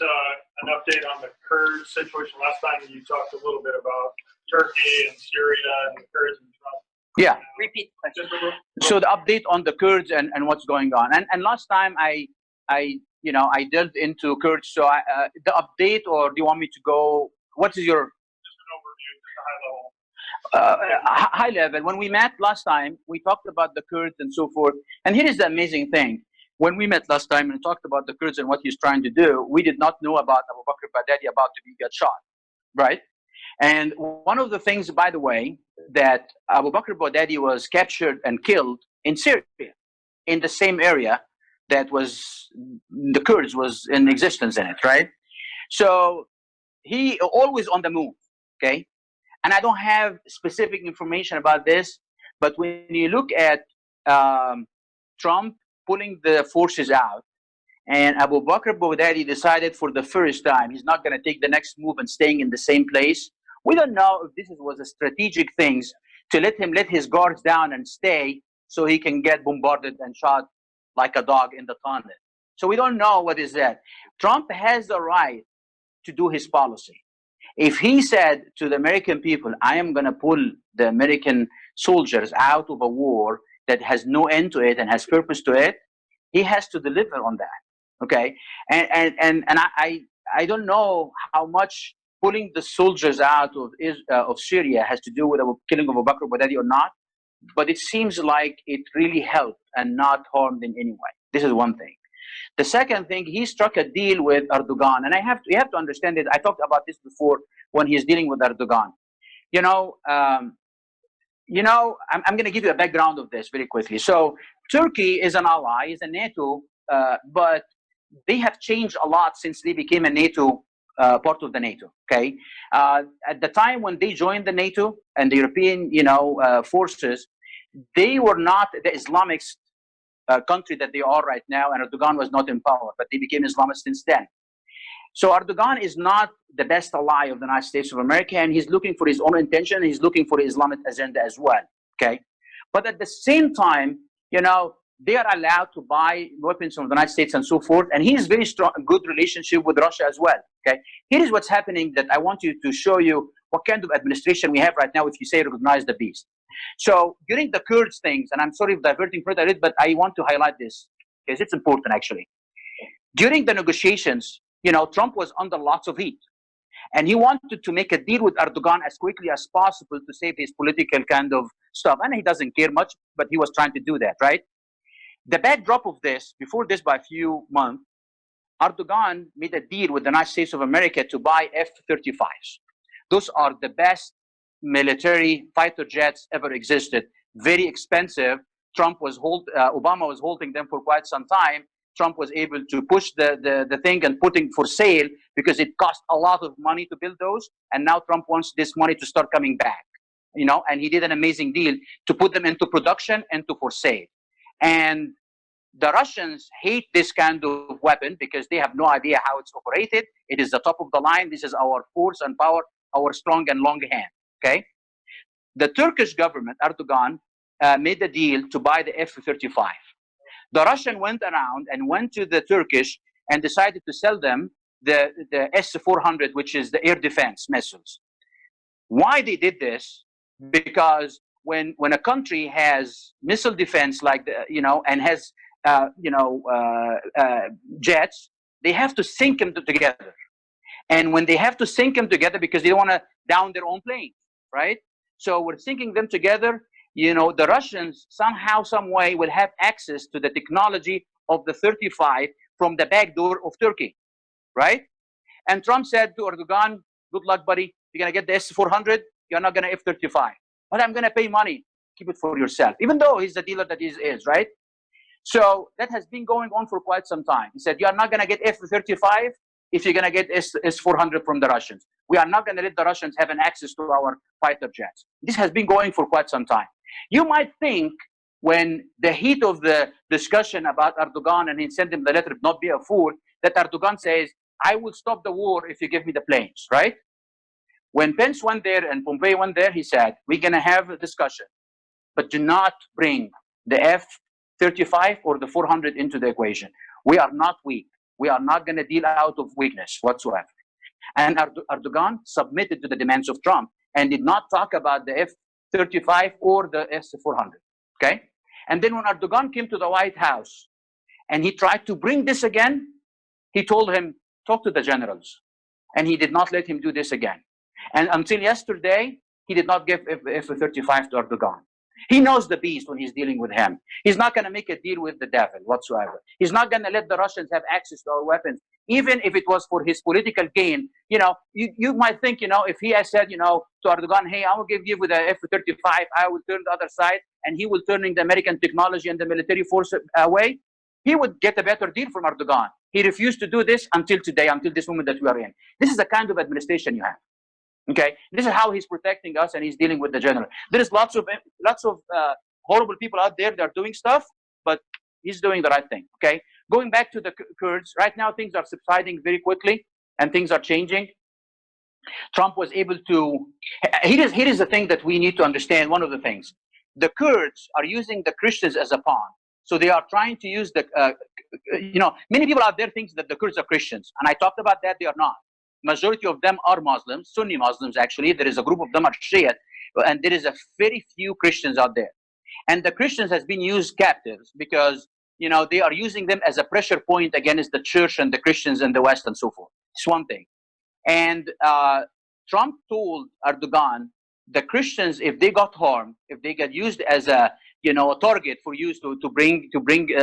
an update on the Kurd situation? Last time you talked a little bit about Turkey and Syria and the Kurds and Trump. Yeah. Repeat the question. So the update on the Kurds and what's going on. And last time I delved into Kurds. So the update, or do you want me to go? What is your Just an overview, just a high level. high level? When we met last time, we talked about the Kurds and so forth. And here is the amazing thing. When we met last time and talked about the Kurds and what he's trying to do, we did not know about Abu Bakr Baghdadi about to get shot, right? And one of the things, by the way, that Abu Bakr Baghdadi was captured and killed in Syria, in the same area that was the Kurds was in existence in it, right? So he always on the move, okay? And I don't have specific information about this, but when you look at Trump pulling the forces out, and Abu Bakr Baghdadi decided for the first time he's not going to take the next move and staying in the same place. We don't know if this was a strategic thing to let him let his guards down and stay so he can get bombarded and shot like a dog in the tunnel. So we don't know what is that. Trump has the right to do his policy. If he said to the American people, I am going to pull the American soldiers out of a war that has no end to it and has purpose to it, he has to deliver on that. Okay? And I don't know how much pulling the soldiers out of Syria has to do with the killing of Abu Bakr Baghdadi or not, but it seems like it really helped and not harmed in any way. This is one thing. The second thing, he struck a deal with Erdogan, and you have to understand it. I talked about this before when he's dealing with Erdogan. I'm going to give you a background of this very quickly. So Turkey is an ally, is a NATO, but they have changed a lot since they became a NATO part of the NATO. Okay, at the time when they joined the NATO and the European, forces, they were not the Islamist country that they are right now, and Erdogan was not in power, but they became Islamist since then. So Erdogan is not the best ally of the United States of America, and he's looking for his own intention. He's looking for the Islamic agenda as well. Okay, But at the same time, they are allowed to buy weapons from the United States and so forth. And he has very strong, good relationship with Russia as well. Okay, here is what's happening that I want you to show you what kind of administration we have right now if you say recognize the beast. So during the Kurds things, and I'm sorry for diverting further, but I want to highlight this because it's important actually. During the negotiations, Trump was under lots of heat. And he wanted to make a deal with Erdogan as quickly as possible to save his political kind of stuff. And he doesn't care much, but he was trying to do that, right? The backdrop of this, before this by a few months, Erdogan made a deal with the United States of America to buy F-35s. Those are the best military fighter jets ever existed. Very expensive. Obama was holding them for quite some time. Trump was able to push the thing and putting for sale because it cost a lot of money to build those. And now Trump wants this money to start coming back, and he did an amazing deal to put them into production and to for sale. And the Russians hate this kind of weapon because they have no idea how it's operated. It is the top of the line. This is our force and power, our strong and long hand, okay? The Turkish government, Erdogan, made the deal to buy the F-35. The Russian went around and went to the Turkish and decided to sell them the S-400, which is the air defense missiles. Why they did this? Because when a country has missile defense like and has jets, they have to sync them together. And when they have to sync them together because they want to down their own planes, right? So we're syncing them together. The Russians somehow, some way will have access to the technology of the 35 from the back door of Turkey, right? And Trump said to Erdogan, good luck, buddy. You're going to get the S-400. You're not going to F-35. But I'm going to pay money. Keep it for yourself, even though he's the dealer that he is, right? So that has been going on for quite some time. He said, you're not going to get F-35 if you're going to get S-400 from the Russians. We are not going to let the Russians have an access to our fighter jets. This has been going for quite some time. You might think when the heat of the discussion about Erdogan and he sent him the letter, not be a fool, that Erdogan says, I will stop the war if you give me the planes, right? When Pence went there and Pompeo went there, he said, we're going to have a discussion, but do not bring the F-35 or the 400 into the equation. We are not weak. We are not going to deal out of weakness whatsoever. And Erdogan submitted to the demands of Trump and did not talk about the F-35 or the S-400, okay? And then when Erdogan came to the White House and he tried to bring this again, he told him, talk to the generals. And he did not let him do this again. And until yesterday, he did not give F-35 to Erdogan. He knows the beast when he's dealing with him. He's not going to make a deal with the devil whatsoever. He's not going to let the Russians have access to our weapons, even if it was for his political gain. You might think, if he has said, to Erdogan, hey, I will give you with the F-35, I will turn the other side, and he will turning the American technology and the military force away, he would get a better deal from Erdogan. He refused to do this until today, until this moment that we are in. This is the kind of administration you have. Okay, this is how he's protecting us, and he's dealing with the general. There is lots of horrible people out there that are doing stuff, but he's doing the right thing. Okay, going back to the Kurds, right now things are subsiding very quickly, and things are changing. Trump was able to. Here is the thing that we need to understand. One of the things, the Kurds are using the Christians as a pawn. So they are trying to use the. Many people out there think that the Kurds are Christians, and I talked about that. They are not. Majority of them are Muslims, Sunni Muslims actually. There is a group of them are Shia, and there is a very few Christians out there. And the Christians has been used captives because they are using them as a pressure point against the church and the Christians in the West and so forth. It's one thing. And Trump told Erdogan, the Christians, if they got harmed, if they get used as a target for use to bring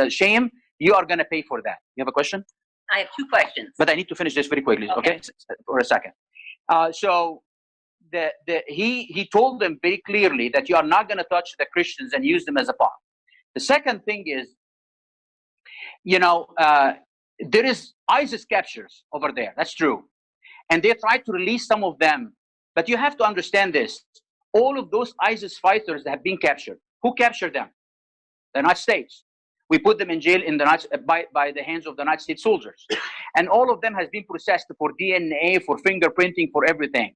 shame, you are going to pay for that. You have a question? I have two questions. But I need to finish this very quickly, okay? For a second. So he told them very clearly that you are not going to touch the Christians and use them as a pawn. The second thing is, there is ISIS captures over there. That's true. And they tried to release some of them. But you have to understand this. All of those ISIS fighters that have been captured, who captured them? The United States. We put them in jail by the hands of the United States soldiers. And all of them has been processed for DNA, for fingerprinting, for everything.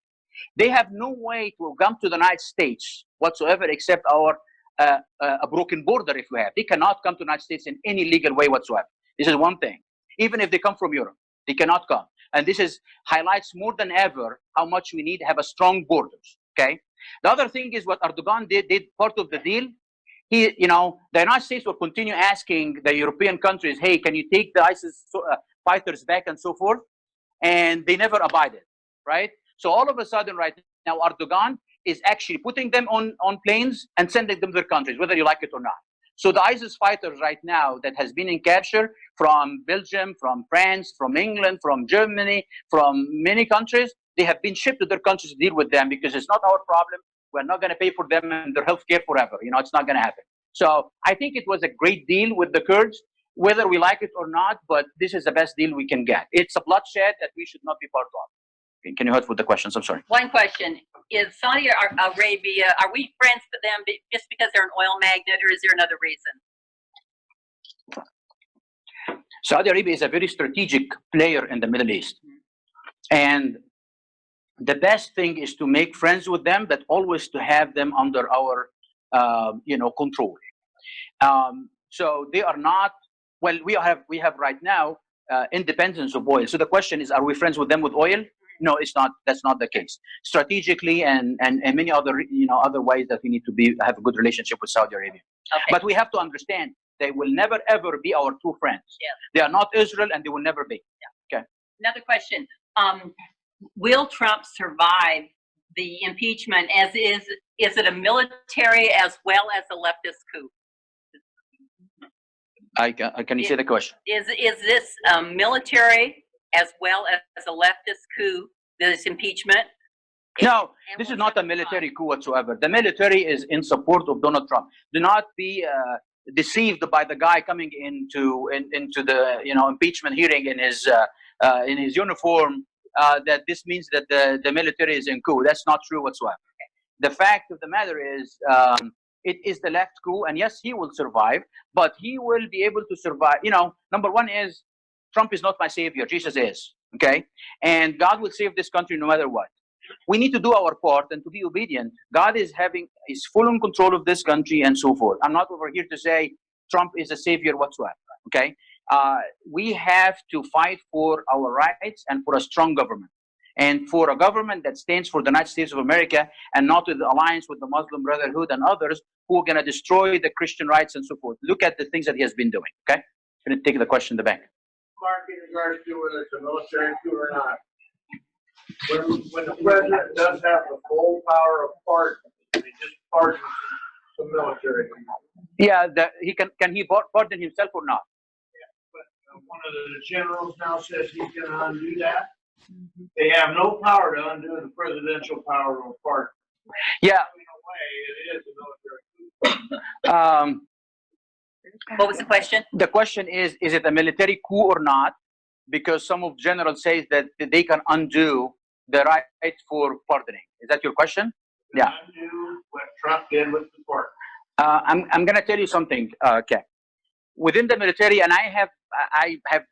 They have no way to come to the United States whatsoever except our a broken border if we have. They cannot come to the United States in any legal way whatsoever. This is one thing. Even if they come from Europe, they cannot come. And this is highlights more than ever how much we need to have a strong borders. Okay. The other thing is what Erdogan did part of the deal. The United States will continue asking the European countries, hey, can you take the ISIS fighters back and so forth? And they never abided, right? So all of a sudden right now, Erdogan is actually putting them on planes and sending them to their countries, whether you like it or not. So the ISIS fighters right now that has been in capture from Belgium, from France, from England, from Germany, from many countries, they have been shipped to their countries to deal with them because it's not our problem. We're not going to pay for them and their health care forever. It's not going to happen. So I think it was a great deal with the Kurds, whether we like it or not, but this is the best deal we can get. It's a bloodshed that we should not be part of. Can you help with the questions? I'm sorry. One question. Is Saudi Arabia, are we friends with them just because they're an oil magnet, or is there another reason? Saudi Arabia is a very strategic player in the Middle East. And the best thing is to make friends with them, but always to have them under our control. So they are not, well, we have right now independence of oil. So the question is, are we friends with them with oil? No, it's not. That's not the case. Strategically and many other other ways that we need to have a good relationship with Saudi Arabia. Okay. But we have to understand they will never ever be our true friends. Yeah. They are not Israel, and they will never be. Yeah. Okay. Another question. Will Trump survive the impeachment? Is it a military as well as a leftist coup? Can you say the question? Is this military as well as a leftist coup, this impeachment? No, this is not a military coup whatsoever. The military is in support of Donald Trump. Do not be deceived by the guy coming into the impeachment hearing in his uniform. That this means that the military is in coup. That's not true whatsoever. The fact of the matter is, it is the left coup, and yes, he will survive, but he will be able to survive. Number one is Trump is not my savior. Jesus is. Okay, and God will save this country no matter what. We need to do our part and to be obedient. God is full in control of this country and so forth. I'm not over here to say Trump is a savior whatsoever. Okay, we have to fight for our rights and for a strong government, and for a government that stands for the United States of America and not with the alliance with the Muslim Brotherhood and others who are going to destroy the Christian rights and so forth. Look at the things that he has been doing. Okay, I'm going to take the question in the back. Mark, in regards to whether it's a military coup or not, when the president does have the full power of pardon, he just pardons the military. Yeah, can he pardon himself or not? But one of the generals now says he's going to undo that. They have no power to undo the presidential power of pardon. Yeah. In a way, it is a military coup. What was the question? The question is it a military coup or not? Because some of generals say that they can undo the right for pardoning. Is that your question? Yeah. Undo what Trump did with the pardon. I'm going to tell you something, okay. Within the military, and I have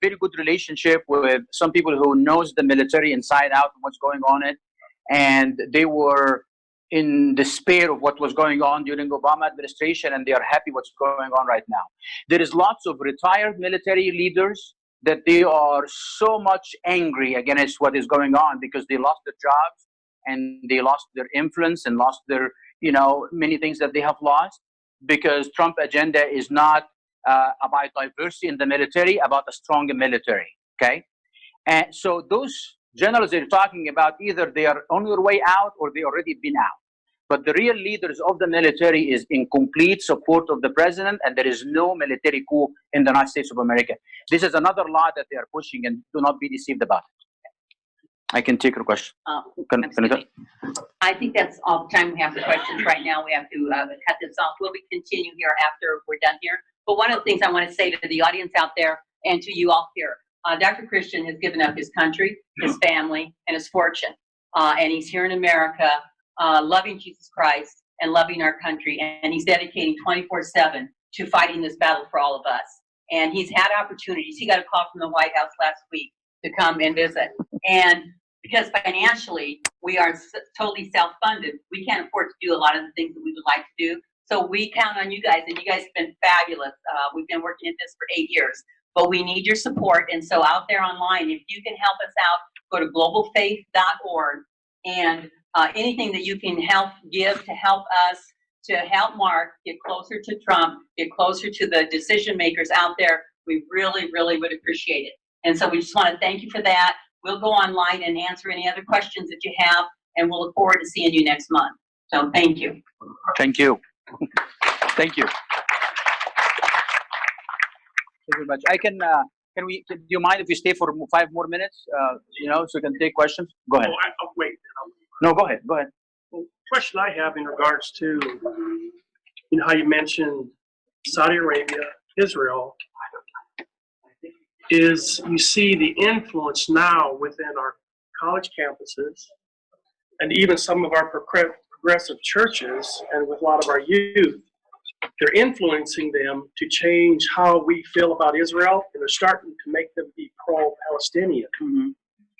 very good relationship with some people who knows the military inside out and what's going on it, and they were in despair of what was going on during Obama administration, and they are happy what's going on right now. There is lots of retired military leaders that they are so much angry against what is going on because they lost their jobs and they lost their influence and lost their, many things that they have lost because Trump agenda is not about diversity in the military, about a strong military, okay? And so those generals they're talking about, either they are on their way out or they already been out. But the real leaders of the military is in complete support of the president, and there is no military coup in the United States of America. This is another law that they are pushing, and do not be deceived about it. I can take your question. I think that's all the time we have for questions right now. We have to cut this off. We'll be continue here after we're done here. But one of the things I want to say to the audience out there and to you all here, Dr. Christian has given up his country, his family, and his fortune. And he's here in America, loving Jesus Christ and loving our country. And he's dedicating 24/7 to fighting this battle for all of us. And he's had opportunities. He got a call from the White House last week to come and visit. And because financially we are totally self-funded, we can't afford to do a lot of the things that we would like to do. So we count on you guys, and you guys have been fabulous. We've been working at this for 8 years, but we need your support. And so out there online, if you can help us out, go to globalfaith.org, and anything that you can give to help us, to help Mark get closer to Trump, get closer to the decision makers out there, we really, really would appreciate it. And so we just want to thank you for that. We'll go online and answer any other questions that you have, and we'll look forward to seeing you next month. So thank you. Thank you. Thank you. Thank you very much. Do you mind if we stay for 5 more minutes, so we can take questions? Go ahead. Oh, wait. No, go ahead. Go ahead. Well, question I have in regards to, how you mentioned Saudi Arabia, Israel, is you see the influence now within our college campuses and even some of our progressive churches and with a lot of our youth. They're influencing them to change how we feel about Israel, and they're starting to make them be pro-Palestinian. Mm-hmm.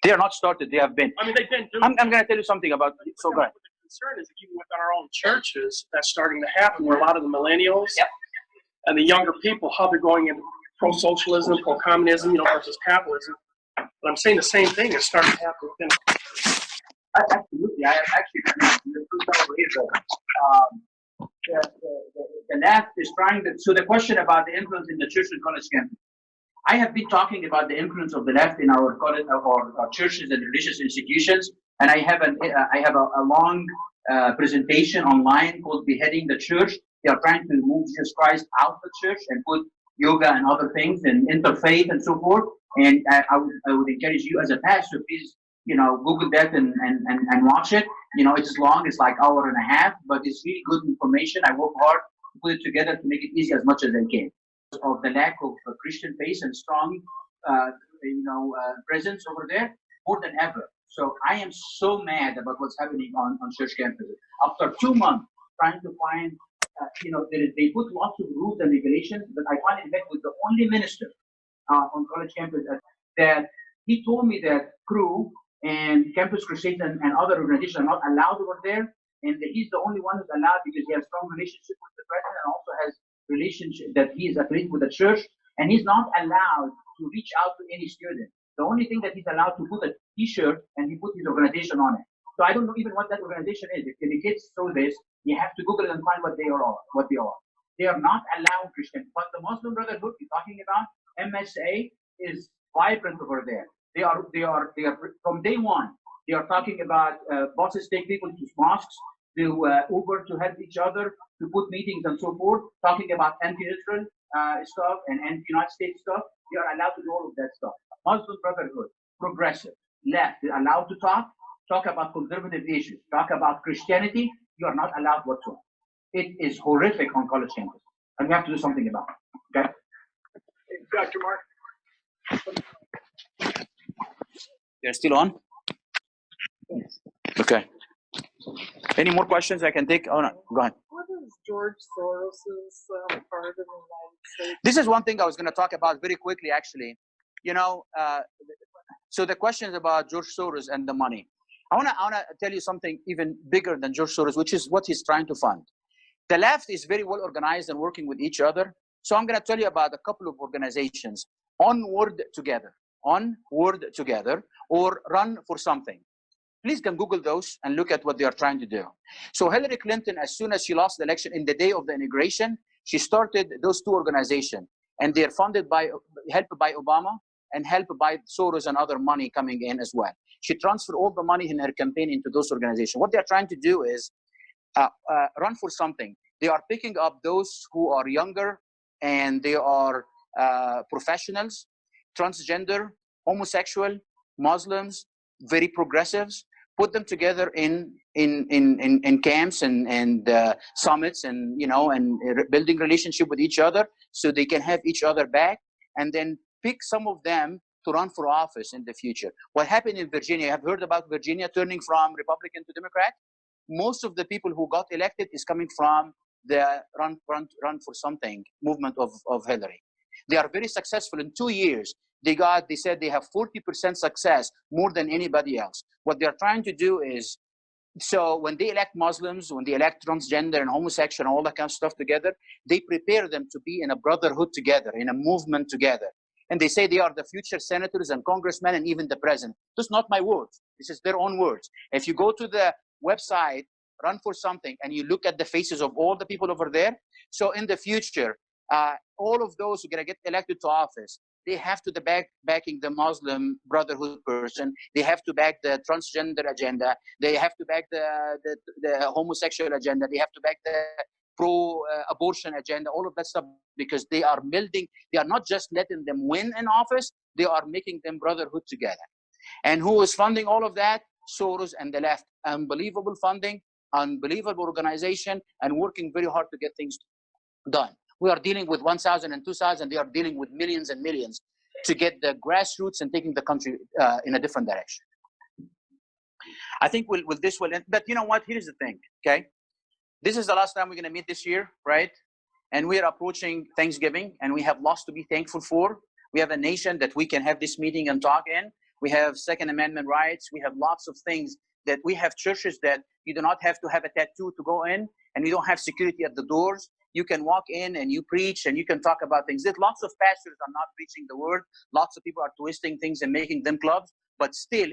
They are not started, they have been. I mean, they've been doing I'm going to tell you something about it. So go ahead. The concern is even within our own churches, that's starting to happen, where a lot of the millennials and the younger people, how they're going into pro-socialism, pro-communism, versus capitalism. But I'm saying the same thing is starting to happen within. Absolutely. I the left is trying to. So the question about the influence in the church and college campus. I have been talking about the influence of the left in our college, our churches and religious institutions, and I have a long presentation online called "Beheading the Church." They are trying to move Jesus Christ out of the church and put yoga and other things and interfaith and so forth. And I would encourage you as a pastor, please, Google that and watch it. It's long, it's like hour and a half, but it's really good information. I work hard to put it together to make it easy as much as I can. Of the lack of Christian faith and strong, presence over there, more than ever. So I am so mad about what's happening on church campuses. After 2 months trying to find, they put lots of rules and regulations, but I finally met with the only minister on college campus that he told me that Crew and Campus Crusade and other organizations are not allowed over there, and that he's the only one who's allowed because he has strong relationship with the president and also has relationship that he is affiliated with the church, and he's not allowed to reach out to any student. The only thing that he's allowed to put a T-shirt and he put his organization on it. So I don't know even what that organization is. If the kids saw this, you have to Google it and find what they are. They are not allowed Christian. But the Muslim Brotherhood you're talking about, MSA, is vibrant over there. They are from day one. They are talking about buses take people to mosques, to Uber to help each other, to put meetings and so forth. Talking about anti-Israel stuff and anti-United States stuff. They are allowed to do all of that stuff. Muslim Brotherhood, progressive, left, they're allowed to talk about conservative issues, talk about Christianity. You are not allowed whatsoever. It is horrific on college campus, and we have to do something about it. Okay. Dr. Mark? They're still on? Okay. Any more questions I can take? Oh, no. Go ahead. What is George Soros's part of the United States? This is one thing I was going to talk about very quickly, actually. So the question is about George Soros and the money. I want to tell you something even bigger than George Soros, which is what he's trying to fund. The left is very well organized and working with each other. So I'm going to tell you about a couple of organizations. Onward Together, or Run for Something. Please can Google those and look at what they are trying to do. So Hillary Clinton, as soon as she lost the election, in the day of the inauguration, she started those two organizations, and they're funded helped by Obama and helped by Soros and other money coming in as well. She transferred all the money in her campaign into those organizations. What they're trying to do is run for something. They are picking up those who are younger and they are professionals, transgender, homosexual, Muslims, very progressives, put them together in camps and summits and building relationship with each other so they can have each other back, and then pick some of them to run for office in the future. What happened in Virginia, you have heard about Virginia turning from Republican to Democrat? Most of the people who got elected is coming from the run for something movement of Hillary. They are very successful. In 2 years, they said they have 40% success, more than anybody else. What they're trying to do is So when they elect Muslims, when they elect transgender and homosexual and all that kind of stuff together, they prepare them to be in a brotherhood together, in a movement together. And they say they are the future senators and congressmen and even the president. This is not my words. This is their own words. If you go to the website, Run for Something, and you look at the faces of all the people over there, so in the future, all of those who are going to get elected to office, they have to backing the Muslim Brotherhood person. They have to back the transgender agenda. They have to back the homosexual agenda. They have to back the pro-abortion agenda, all of that stuff, because they are building, they are not just letting them win in office, they are making them brotherhood together. And who is funding all of that? Soros and the left. Unbelievable funding, unbelievable organization, and working very hard to get things done. We are dealing with 1,000 and 2,000. They are dealing with millions and millions to get the grassroots and taking the country in a different direction. I think this will end. But you know what? Here's the thing, okay? This is the last time we're going to meet this year, right? And we are approaching Thanksgiving, and we have lots to be thankful for. We have a nation that we can have this meeting and talk in. We have Second Amendment rights. We have lots of things that we have churches that you do not have to have a tattoo to go in, and we don't have security at the doors. You can walk in and you preach and you can talk about things. There's lots of pastors are not preaching the word. Lots of people are twisting things and making them clubs. But still,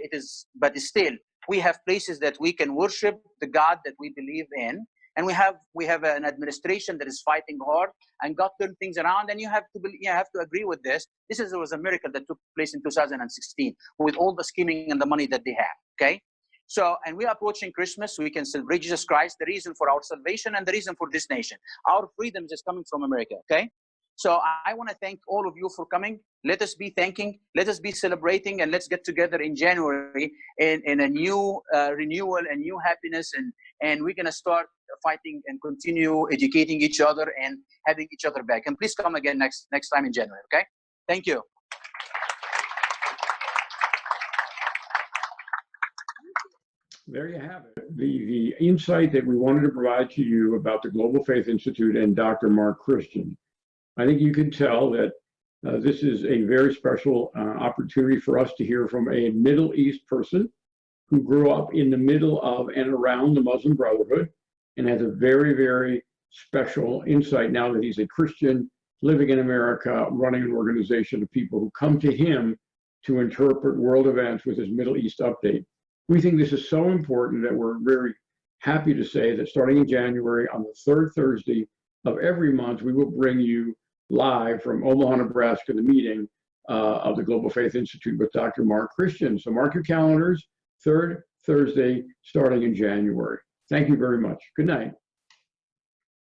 we have places that we can worship the God that we believe in. And we have an administration that is fighting hard and got turn things around. And you have to agree with this. This was a miracle that took place in 2016 with all the scheming and the money that they have. Okay. So, and we're approaching Christmas, so we can celebrate Jesus Christ, the reason for our salvation and the reason for this nation. Our freedom is coming from America, okay? So I want to thank all of you for coming. Let us be thanking, let us be celebrating, and let's get together in January in a new renewal and new happiness, and we're going to start fighting and continue educating each other and having each other back. And please come again next time in January, okay? Thank you. There you have it. The insight that we wanted to provide to you about the Global Faith Institute and Dr. Mark Christian. I think you can tell that this is a very special opportunity for us to hear from a Middle East person who grew up in the middle of and around the Muslim Brotherhood and has a very, very special insight now that he's a Christian living in America, running an organization of people who come to him to interpret world events with his Middle East update. We think this is so important that we're very happy to say that starting in January, on the third Thursday of every month, we will bring you live from Omaha, Nebraska, the meeting of the Global Faith Institute with Dr. Mark Christian. So mark your calendars, third Thursday, starting in January. Thank you very much. Good night.